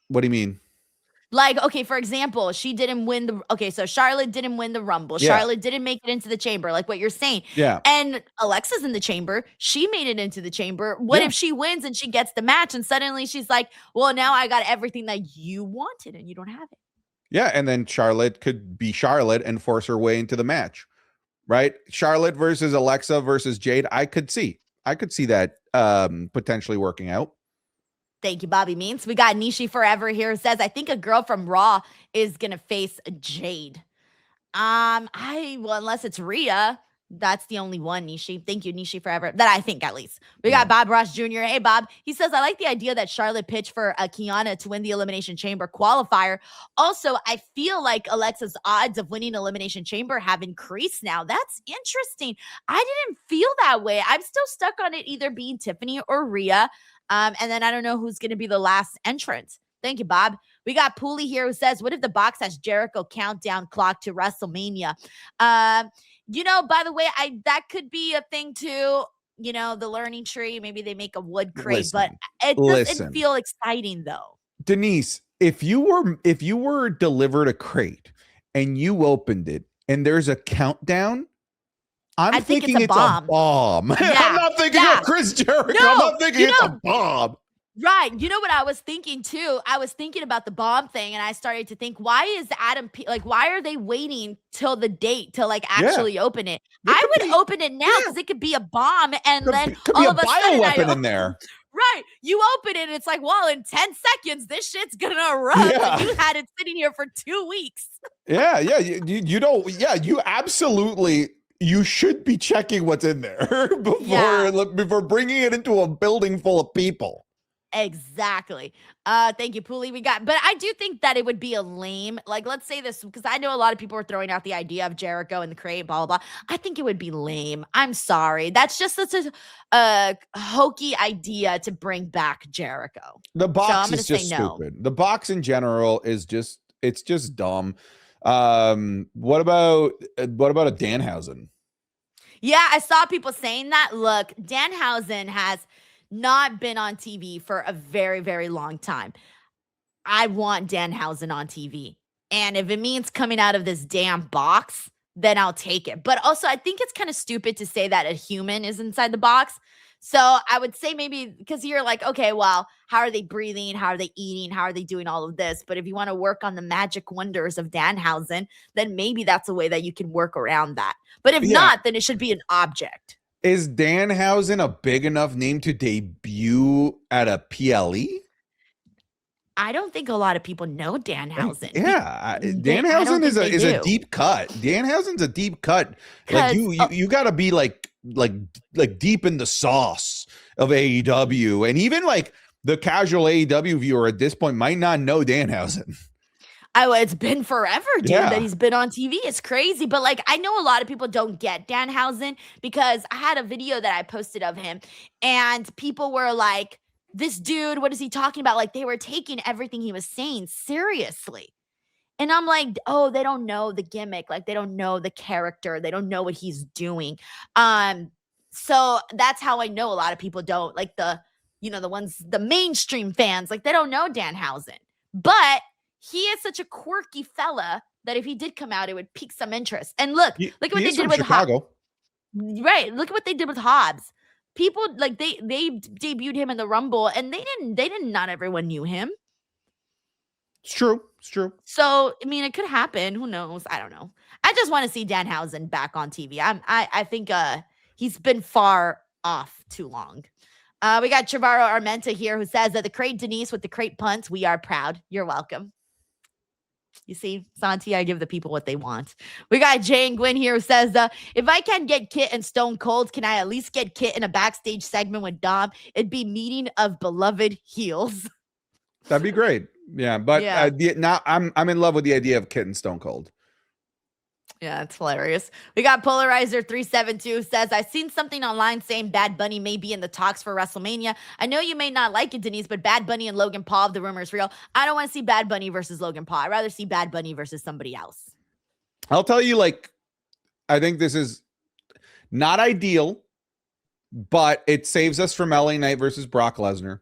What do you mean? Like, okay, for example, she didn't win so Charlotte didn't win the Rumble. Yeah. Charlotte didn't make it into the Chamber, like what you're saying. Yeah. And Alexa's in the Chamber. She made it into the Chamber. What if she wins and she gets the match and suddenly she's like, well, now I got everything that you wanted and you don't have it. Yeah, and then Charlotte could be Charlotte and force her way into the match, right? Charlotte versus Alexa versus Jade. I could see that potentially working out. Thank you, Bobby Means. We got Nishi Forever here who says, I think a girl from Raw is going to face Jade. Unless it's Rhea. That's the only one, Nishi. Thank you, Nishi Forever. That I think, at least. We got Bob Ross Jr. Hey, Bob. He says, I like the idea that Charlotte pitched for Kiana to win the Elimination Chamber qualifier. Also, I feel like Alexa's odds of winning Elimination Chamber have increased now. That's interesting. I didn't feel that way. I'm still stuck on it either being Tiffany or Rhea. And then I don't know who's going to be the last entrant. Thank you, Bob. We got Pooley here who says, what if the box has Jericho countdown clock to WrestleMania? By the way, that could be a thing too. The learning tree. Maybe they make a wood crate, but it doesn't feel exciting though. Denise, if you were delivered a crate and you opened it and there's a countdown, I'm thinking it's a bomb. Yeah. I'm not thinking of Chris Jericho. No, I'm not thinking it's a bomb. Right. You know what I was thinking too? I was thinking about the bomb thing, and I started to think, why is why are they waiting till the date to actually open it? I would open it now because it could be a bomb, and then all of a sudden bioweapon in there. Right. You open it, and it's like, well, in 10 seconds, this shit's gonna erupt. Yeah. You had it sitting here for 2 weeks. Yeah. You don't. Yeah. You absolutely. You should be checking what's in there before bringing it into a building full of people. Exactly. Thank you, Pooley. But I do think that it would be a lame, let's say this, because I know a lot of people are throwing out the idea of Jericho in the crate, blah, blah, blah. I think it would be lame. I'm sorry. That's just such a hokey idea to bring back Jericho. The box is just stupid. The box in general is just dumb. What about a Danhausen? Yeah, I saw people saying that. Look, Danhausen has not been on TV for a very, very long time. I want Danhausen on TV. And if it means coming out of this damn box, then I'll take it. But also, I think it's kind of stupid to say that a human is inside the box. So I would say maybe because you're like, okay, well, how are they breathing? How are they eating? How are they doing all of this? But if you want to work on the magic wonders of Danhausen, then maybe that's a way that you can work around that. But if not, then it should be an object. Is Danhausen a big enough name to debut at a PLE? I don't think a lot of people know Danhausen. Yeah, Danhausen is a deep cut. Danhausen's a deep cut. Like you got to be like deep in the sauce of AEW, and even the casual AEW viewer at this point might not know Danhausen. It's been forever, dude, that he's been on TV. It's crazy. But I know a lot of people don't get Danhausen because I had a video that I posted of him and people were like, this dude, what is he talking about? They were taking everything he was saying seriously. And I'm like, oh, they don't know the gimmick. They don't know the character. They don't know what he's doing. So that's how I know a lot of people don't the mainstream fans, they don't know Danhausen. But he is such a quirky fella that if he did come out, it would pique some interest. And look at what they did with Chicago. Right. Look at what they did with Hobbs. People like they debuted him in the Rumble, and they didn't. Not everyone knew him. It's true. So I mean, it could happen. Who knows? I don't know. I just want to see Danhausen back on TV. I think he's been far off too long. We got Trevorrow Armenta here who says that the crate Denise with the crate punts. We are proud. You're welcome. You see, Santi, I give the people what they want. We got Jane Gwynn here who says, if I can't get Kit and Stone Cold, can I at least get Kit in a backstage segment with Dom? It'd be meeting of beloved heels. That'd be great. Yeah, but now I'm in love with the idea of Kit and Stone Cold. Yeah, it's hilarious. We got Polarizer 372 says, I've seen something online saying Bad Bunny may be in the talks for WrestleMania. I know you may not like it, Denise, but Bad Bunny and Logan Paul, the rumor is real. I don't want to see Bad Bunny versus Logan Paul. I'd rather see Bad Bunny versus somebody else. I'll tell you, I think this is not ideal, but it saves us from LA Knight versus Brock Lesnar.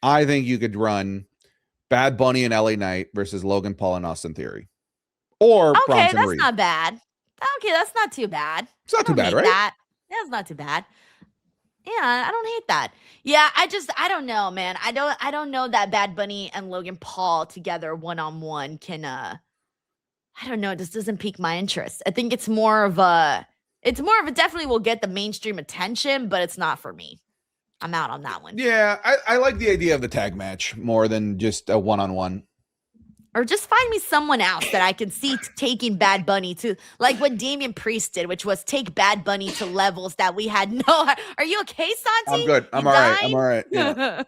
I think you could run Bad Bunny and LA Knight versus Logan Paul and Austin Theory. Or Bronson Reed. Not bad. Okay, that's not too bad. It's not too bad, right? That's not too bad. Yeah, I don't hate that. Yeah, I don't know, man. I don't know that Bad Bunny and Logan Paul together one-on-one can I don't know, it just doesn't pique my interest. I think it's more of a definitely will get the mainstream attention, but it's not for me. I'm out on that one. Yeah, I like the idea of the tag match more than just a one-on-one. Or just find me someone else that I can see taking Bad Bunny to, like what Damian Priest did, which was take Bad Bunny to levels that we had no. Are you okay, Santi? I'm good. I'm all right. Yeah.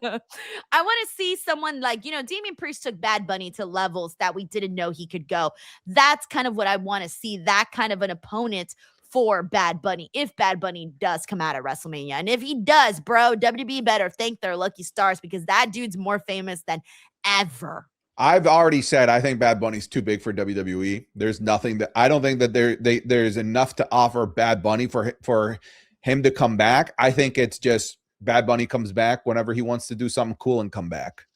I want to see someone like, Damian Priest took Bad Bunny to levels that we didn't know he could go. That's kind of what I want to see, that kind of an opponent for Bad Bunny, if Bad Bunny does come out at WrestleMania. And if he does, bro, WWE better thank their lucky stars because that dude's more famous than ever. I've already said I think Bad Bunny's too big for WWE. There's nothing that I don't think that there's enough to offer Bad Bunny for him to come back. I think it's just Bad Bunny comes back whenever he wants to do something cool and come back.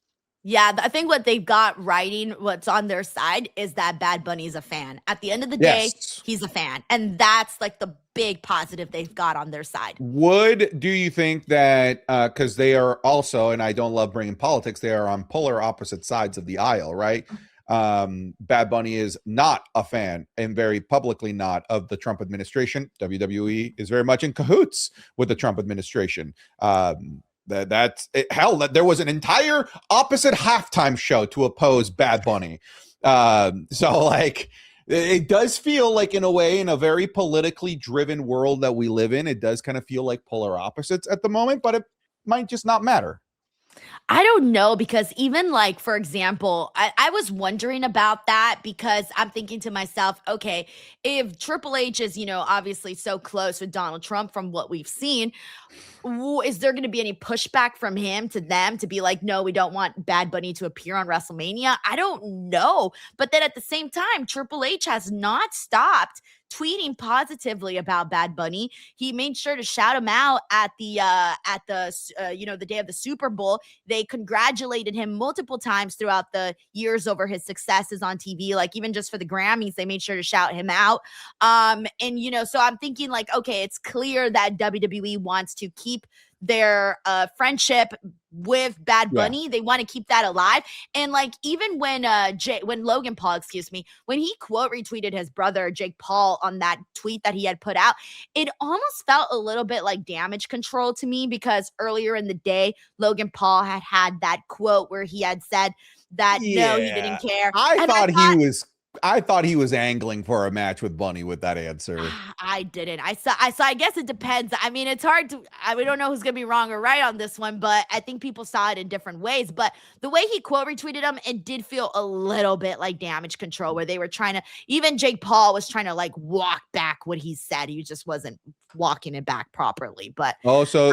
Yeah, I think what they've got what's on their side is that Bad Bunny's a fan. At the end of the day, he's a fan. And that's like the big positive they've got on their side. Do you think that, because they are also, and I don't love bringing politics, they are on polar opposite sides of the aisle, right? Bad Bunny is not a fan and very publicly not of the Trump administration. WWE is very much in cahoots with the Trump administration. That's it, hell, that there was an entire opposite halftime show to oppose Bad Bunny. So it does feel like, in a way, in a very politically driven world that we live in, it does kind of feel like polar opposites at the moment, but it might just not matter. I don't know, because even for example, I was wondering about that because I'm thinking to myself, okay, if Triple H is, obviously so close with Donald Trump from what we've seen, is there going to be any pushback from him to them to be like, no, we don't want Bad Bunny to appear on WrestleMania? I don't know. But then at the same time, Triple H has not stopped tweeting positively about Bad Bunny. He made sure to shout him out at the day of the Super Bowl. They congratulated him multiple times throughout the years over his successes on TV. Like even just for the Grammys, they made sure to shout him out. So I'm thinking okay, it's clear that WWE wants to keep their friendship with Bad Bunny. They want to keep that alive. And even when Logan Paul, when he quote retweeted his brother Jake Paul on that tweet that he had put out, it almost felt a little bit like damage control to me, because earlier in the day Logan Paul had that quote where he had said that no, he didn't care. I thought he was angling for a match with Bunny with that answer. I didn't. I guess it depends. I mean, it's hard to, we don't know who's going to be wrong or right on this one, but I think people saw it in different ways. But the way he quote retweeted him, it did feel a little bit like damage control, where they were trying to, even Jake Paul was trying to walk back what he said. He just wasn't walking it back properly. But also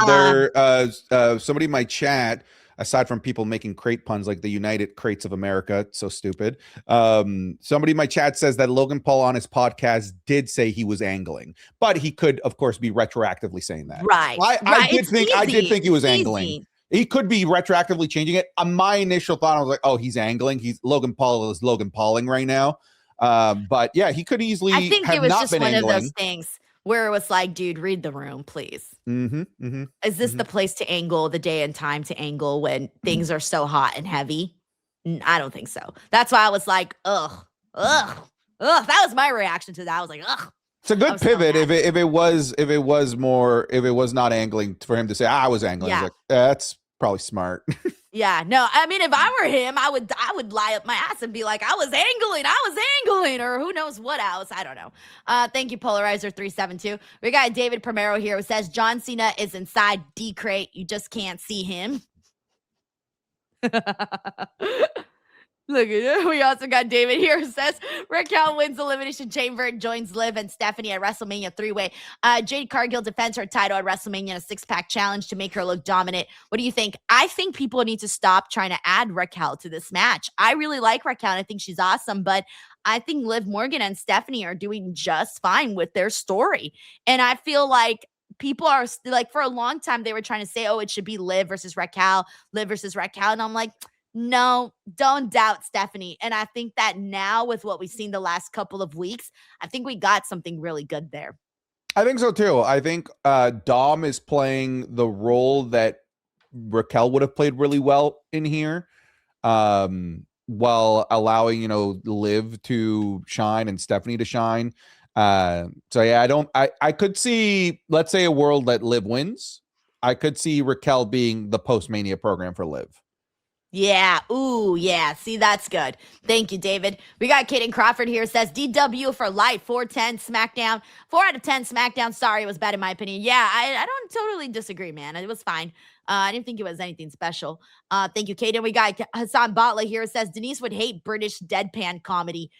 somebody in my chat, aside from people making crate puns like the United Crates of America, so stupid. Somebody in my chat says that Logan Paul on his podcast did say he was angling, but he could, of course, be retroactively saying that. Right. I did think he was angling. He could be retroactively changing it. My initial thought, I was like, oh, he's angling. Logan Paul is Logan Pauling right now. But yeah, he could easily I think have it was not just been one angling. of those things where it was like, dude, read the room, please. Is this the place to angle, the day and time to angle when things are so hot and heavy? I don't think so. That's why I was like, ugh. That was my reaction to that. I was like, ugh. It's a good pivot if it was not angling for him to say I was angling. Yeah. Like, that's probably smart. Yeah, no, I mean, if I were him, I would lie up my ass and be like, I was angling, or who knows what else. I don't know. Thank you, Polarizer372. We got David Primero here who says John Cena is inside D-Crate. You just can't see him. Look at it. We also got David here who says Raquel wins Elimination Chamber and joins Liv and Stephanie at WrestleMania 3-way. Jade Cargill defends her title at WrestleMania in a 6-pack challenge to make her look dominant. What do you think? I think people need to stop trying to add Raquel to this match. I really like Raquel and I think she's awesome, but I think Liv Morgan and Stephanie are doing just fine with their story. And I feel like people are like, for a long time, they were trying to say, oh, it should be Liv versus Raquel. And I'm like, no, don't doubt Stephanie. And I think that now with what we've seen the last couple of weeks, I think we got something really good there. I think so too. I think Dom is playing the role that Raquel would have played really well in here, while allowing, Liv to shine and Stephanie to shine. So yeah, I could see, let's say, a world that Liv wins. I could see Raquel being the post-Mania program for Liv. Yeah. Ooh, yeah. See, that's good. Thank you, David. We got Kaden Crawford here. Says DW for life. 410 SmackDown. 4 out of 10 SmackDown. Sorry, it was bad in my opinion. Yeah, I don't totally disagree, man. It was fine. I didn't think it was anything special. Thank you, Kaden. We got Hassan Batla here. Says Denise would hate British deadpan comedy.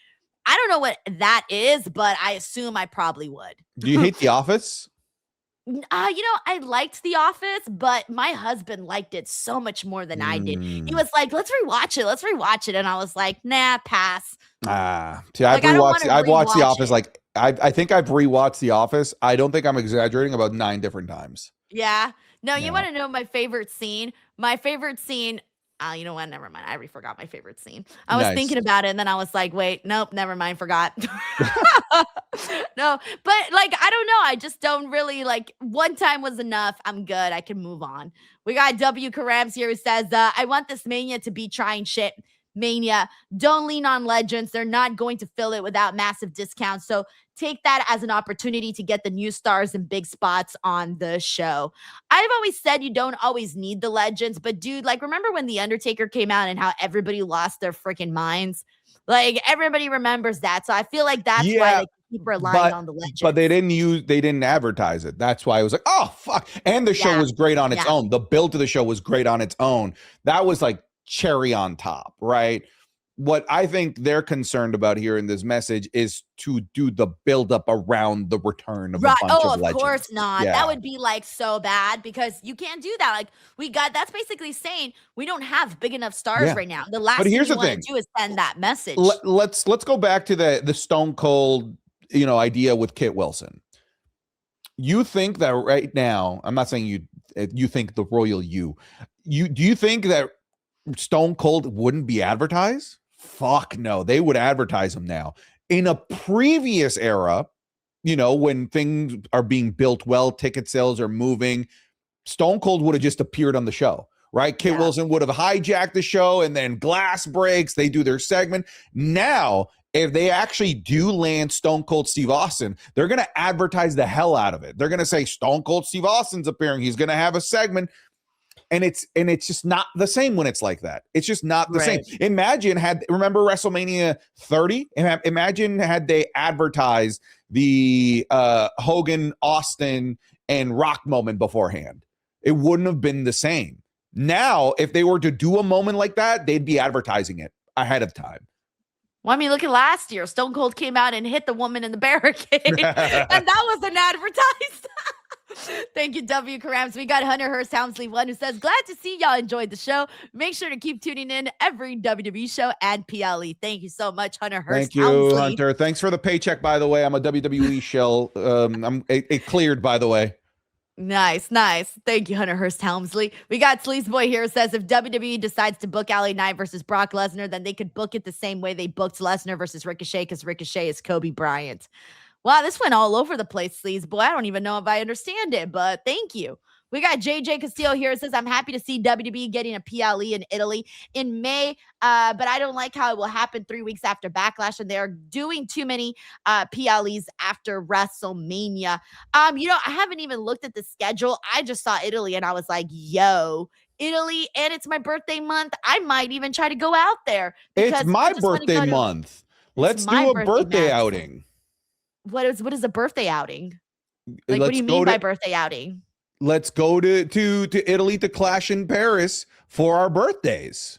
I don't know what that is, but I assume I probably would. Do you hate The Office? I liked The Office, but my husband liked it so much more than I did. He was like, let's rewatch it. And I was like, nah, pass. See, I've watched The Office. Like, I think I've rewatched The Office. I don't think I'm exaggerating, about 9 different times. Yeah. No, you want to know my favorite scene? My favorite scene. You know what? Never mind. I already forgot my favorite scene. I was thinking about it, and then I was like, wait, nope, never mind, forgot. No, but like, I don't know. I just don't really like, one time was enough. I'm good. I can move on. We got W. Karams here who says, I want this Mania to be trying shit. Mania, don't lean on legends. They're not going to fill it without massive discounts. So take that as an opportunity to get the new stars and big spots on the show. I've always said you don't always need the legends, but dude, like, remember when The Undertaker came out and how everybody lost their freaking minds? Like, everybody remembers that. So I feel like that's why they keep relying on the legends. But they didn't advertise it. That's why it was like, oh, fuck. And the show was great on its own. The build to the show was great on its own. That was like cherry on top, right? What I think they're concerned about here in this message is to do the build up around the return of a bunch of legends. Of course not. Yeah. That would be like so bad because you can't do that. Like, that's basically saying we don't have big enough stars right now. The last thing you want to do is send that message. Let's go back to the Stone Cold, idea with Kit Wilson. You think that right now, I'm not saying you think the royal do you think that Stone Cold wouldn't be advertised? Fuck no, they would advertise him now. In a previous era, when things are being built well, ticket sales are moving, Stone Cold would have just appeared on the show, right? Kit Wilson would have hijacked the show, and then glass breaks, they do their segment. Now, if they actually do land Stone Cold Steve Austin, they're going to advertise the hell out of it. They're going to say Stone Cold Steve Austin's appearing. He's going to have a segment. And it's just not the same when it's like that. It's just not the same. Imagine remember WrestleMania 30? Imagine had they advertised the Hogan, Austin, and Rock moment beforehand. It wouldn't have been the same. Now, if they were to do a moment like that, they'd be advertising it ahead of time. Well, I mean, look at last year. Stone Cold came out and hit the woman in the barricade. And that wasn't advertised. Thank you, W. Karams. We got Hunter Hurst Helmsley one who says, glad to see y'all enjoyed the show. Make sure to keep tuning in every WWE show and PLE. Thank you so much, Hunter Hurst Helmsley. Thank you, Hunter. Thanks for the paycheck, by the way. I'm a WWE shill. It cleared, by the way. Nice. Thank you, Hunter Hearst Helmsley. We got Sleazeboy here says if WWE decides to book LA Knight versus Brock Lesnar, then they could book it the same way they booked Lesnar versus Ricochet because Ricochet is Kobe Bryant. Wow, this went all over the place, Sleazeboy. I don't even know if I understand it, but thank you. We got JJ Castillo here. It says, I'm happy to see WWE getting a PLE in Italy in May, but I don't like how it will happen 3 weeks after Backlash, and they're doing too many PLEs after WrestleMania. I haven't even looked at the schedule. I just saw Italy, and I was like, yo, Italy, and it's my birthday month. I might even try to go out there. It's my birthday month. Let's do a birthday outing. What is a birthday outing? Like, what do you mean by birthday outing? Let's go to Italy to clash in Paris for our birthdays.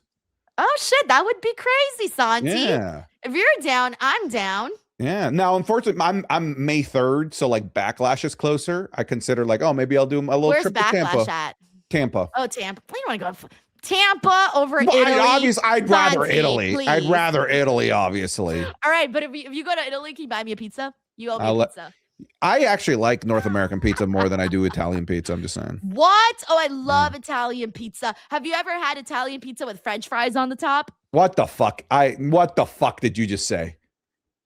Oh shit, that would be crazy, Santi. Yeah. If you're down, I'm down. Yeah. Now, unfortunately, I'm May 3rd, so like Backlash is closer. I consider like, oh, maybe I'll do a little trip to Tampa. Where's Backlash at? Tampa. Oh, Tampa. You want to go Tampa over Italy? Obviously, I'd rather Santi, Italy. please. I'd rather Italy, obviously. All right, but if you go to Italy, can you buy me a pizza? You owe me a pizza. I actually like North American pizza more than I do Italian pizza. I'm just saying. What? Oh, I love Italian pizza. Have you ever had Italian pizza with French fries on the top? What the fuck? What the fuck did you just say?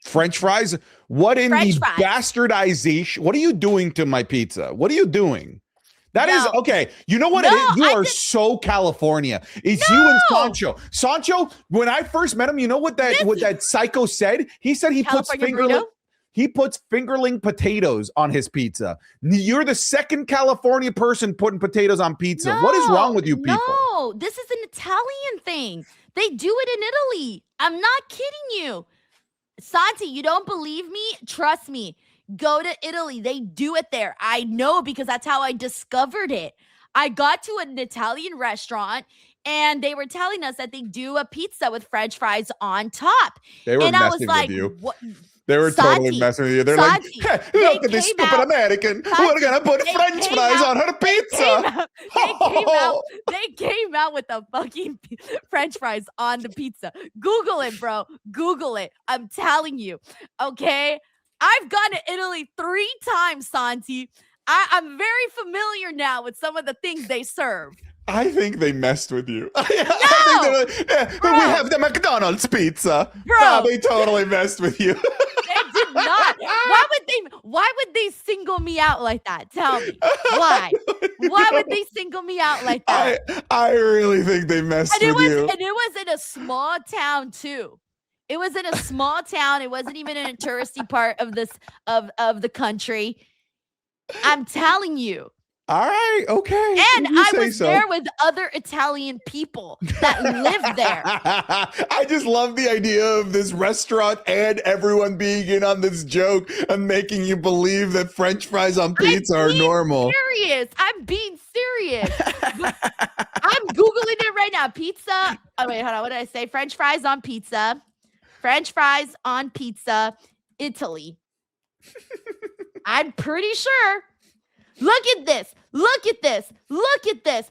French fries? What in the bastardization? What are you doing to my pizza? What are you doing? That is okay. You know what it is? You are so California. It's you and Sancho. Sancho, when I first met him, you know what that psycho said? He said he puts fingerling potatoes on his pizza. You're the second California person putting potatoes on pizza. What is wrong with you people? No, this is an Italian thing. They do it in Italy. I'm not kidding you. Santi, you don't believe me? Trust me. Go to Italy. They do it there. I know because that's how I discovered it. I got to an Italian restaurant and they were telling us that they do a pizza with French fries on top. They were messing with you. What? They were totally messing with you. They're like, hey, look at this stupid American. We're going to put French fries on her pizza. They came out with the fucking French fries on the pizza. Google it, bro. Google it. I'm telling you. Okay? I've gone to Italy 3 times, Santi. I'm very familiar now with some of the things they serve. I think they messed with you. We have the McDonald's pizza. Bro, they totally messed with you. They did not. Why would they single me out like that? Tell me. Why? Why would they single me out like that? I really think they messed with you. And it was in a small town too. It was in a small town. It wasn't even in a touristy part of the country. I'm telling you. All right, okay. And I was there with other Italian people that lived there. I just love the idea of this restaurant and everyone being in on this joke and making you believe that French fries on pizza are normal. I'm being serious. I'm Googling it right now. Pizza. Oh, wait, hold on. What did I say? French fries on pizza. French fries on pizza. Italy. I'm pretty sure. Look at this. Look at this. Look at this.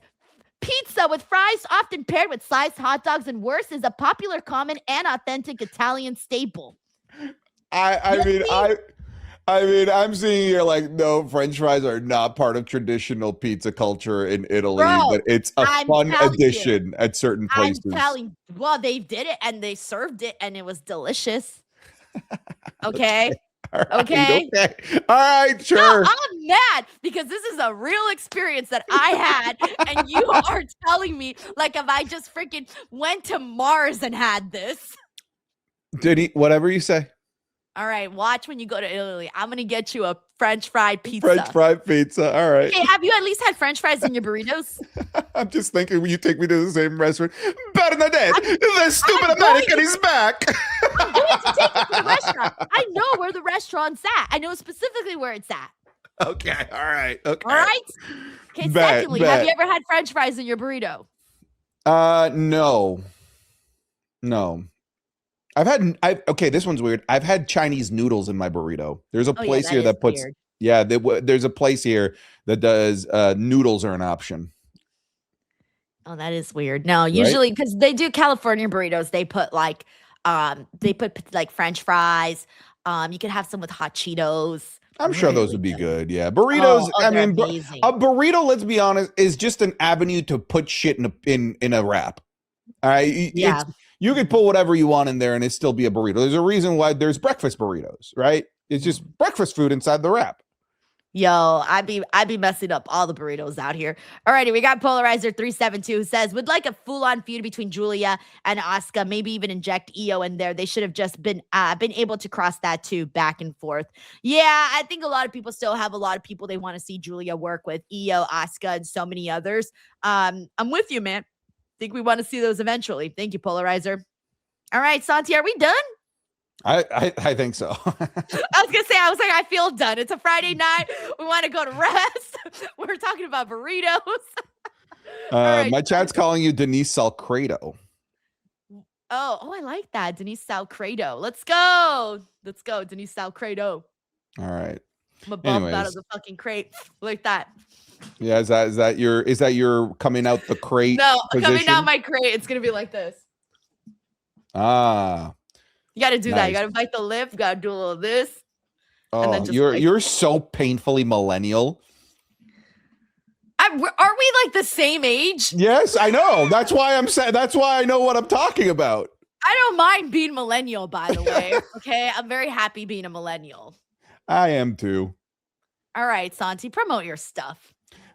Pizza with fries often paired with sliced hot dogs and worse is a popular, common, and authentic Italian staple. I mean, I'm seeing here like, no, French fries are not part of traditional pizza culture in Italy, but it's a fun addition at certain places. Well, they did it and they served it and it was delicious. Okay. Okay. All right, sure. No, I'm mad because this is a real experience that I had, and you are telling me like if I just freaking went to Mars and had this. Whatever you say. All right, watch when you go to Italy. I'm gonna get you a French fry pizza. French fry pizza. All right. Hey, have you at least had French fries in your burritos? I'm just thinking, will you take me to the same restaurant? Bernadette, the stupid American is back. I'm going to take you to the restaurant. I know where the restaurant's at. I know specifically where it's at. Okay. All right. Okay. All right. Okay. Secondly, have you ever had French fries in your burrito? No. Okay, this one's weird. I've had Chinese noodles in my burrito. There's a place here that puts weird. There's a place here that does noodles are an option. Oh, that is weird. No, usually because they do California burritos, they put like French fries. You can have some with hot Cheetos. I'm sure those Really would be good. good. Yeah. Burritos, Oh, I they're mean, amazing. a burrito, let's be honest, is just an avenue to put shit in a wrap. All right. Yeah. You could put whatever you want in there and it still be a burrito. There's a reason why there's breakfast burritos, right? It's just breakfast food inside the wrap. Yo, I'd be messing up all the burritos out here. Alrighty, we got Polarizer 372 who says, would like a full-on feud between Julia and Asuka, maybe even inject Io in there. They should have just been able to cross that too, back and forth. Yeah, I think a lot of people still have a lot of people they want to see Julia work with, Io, Asuka, and so many others. I'm with you, man. Think we want to see those eventually. Thank you, Polarizer. All right, Santi, are we done? I think so. I was gonna say, I feel done. It's a Friday night. We want to go to rest. We're talking about burritos. Right. My chat's calling you Denise Salcedo. Oh, I like that. Denise Salcedo. Let's go, Denise Salcedo. All right. I'm a bump out of the fucking crate like that. Yeah, is that your coming out the crate? No, position? coming out my crate. It's gonna be like this. Ah. You got to do that. You got to bite the lip. You got to do a little of this. Oh, and then just you're so painfully millennial. Are we like the same age? Yes, I know. That's why I'm saying. That's why I know what I'm talking about. I don't mind being millennial, by the way. Okay, I'm very happy being a millennial. I am too. All right, Santi, promote your stuff.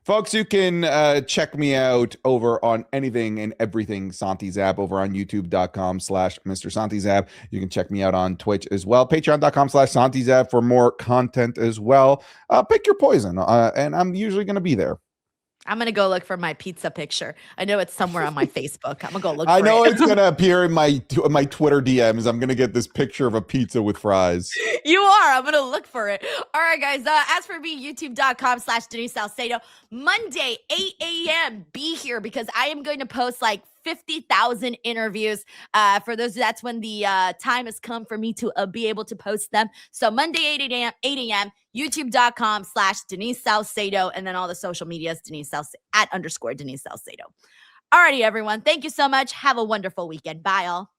Folks, you can check me out over on anything and everything Santi Zap over on youtube.com/Mr. Santi Zap. You can check me out on Twitch as well. Patreon.com/Santi Zap for more content as well. Pick your poison, and I'm usually going to be there. I'm going to go look for my pizza picture. I know it's somewhere on my Facebook. I'm going to go look for it. I know it's going to appear in my Twitter DMs. I'm going to get this picture of a pizza with fries. You are. I'm going to look for it. All right, guys. As for me, youtube.com/Denise Salcedo. Monday, 8 a.m. Be here because I am going to post like 50,000 interviews. For those, that's when the time has come for me to be able to post them. So Monday, 8 a.m. youtube.com/Denise Salcedo, and then all the social medias, Denise Salcedo @_Denise Salcedo. Alrighty, everyone. Thank you so much. Have a wonderful weekend. Bye, all.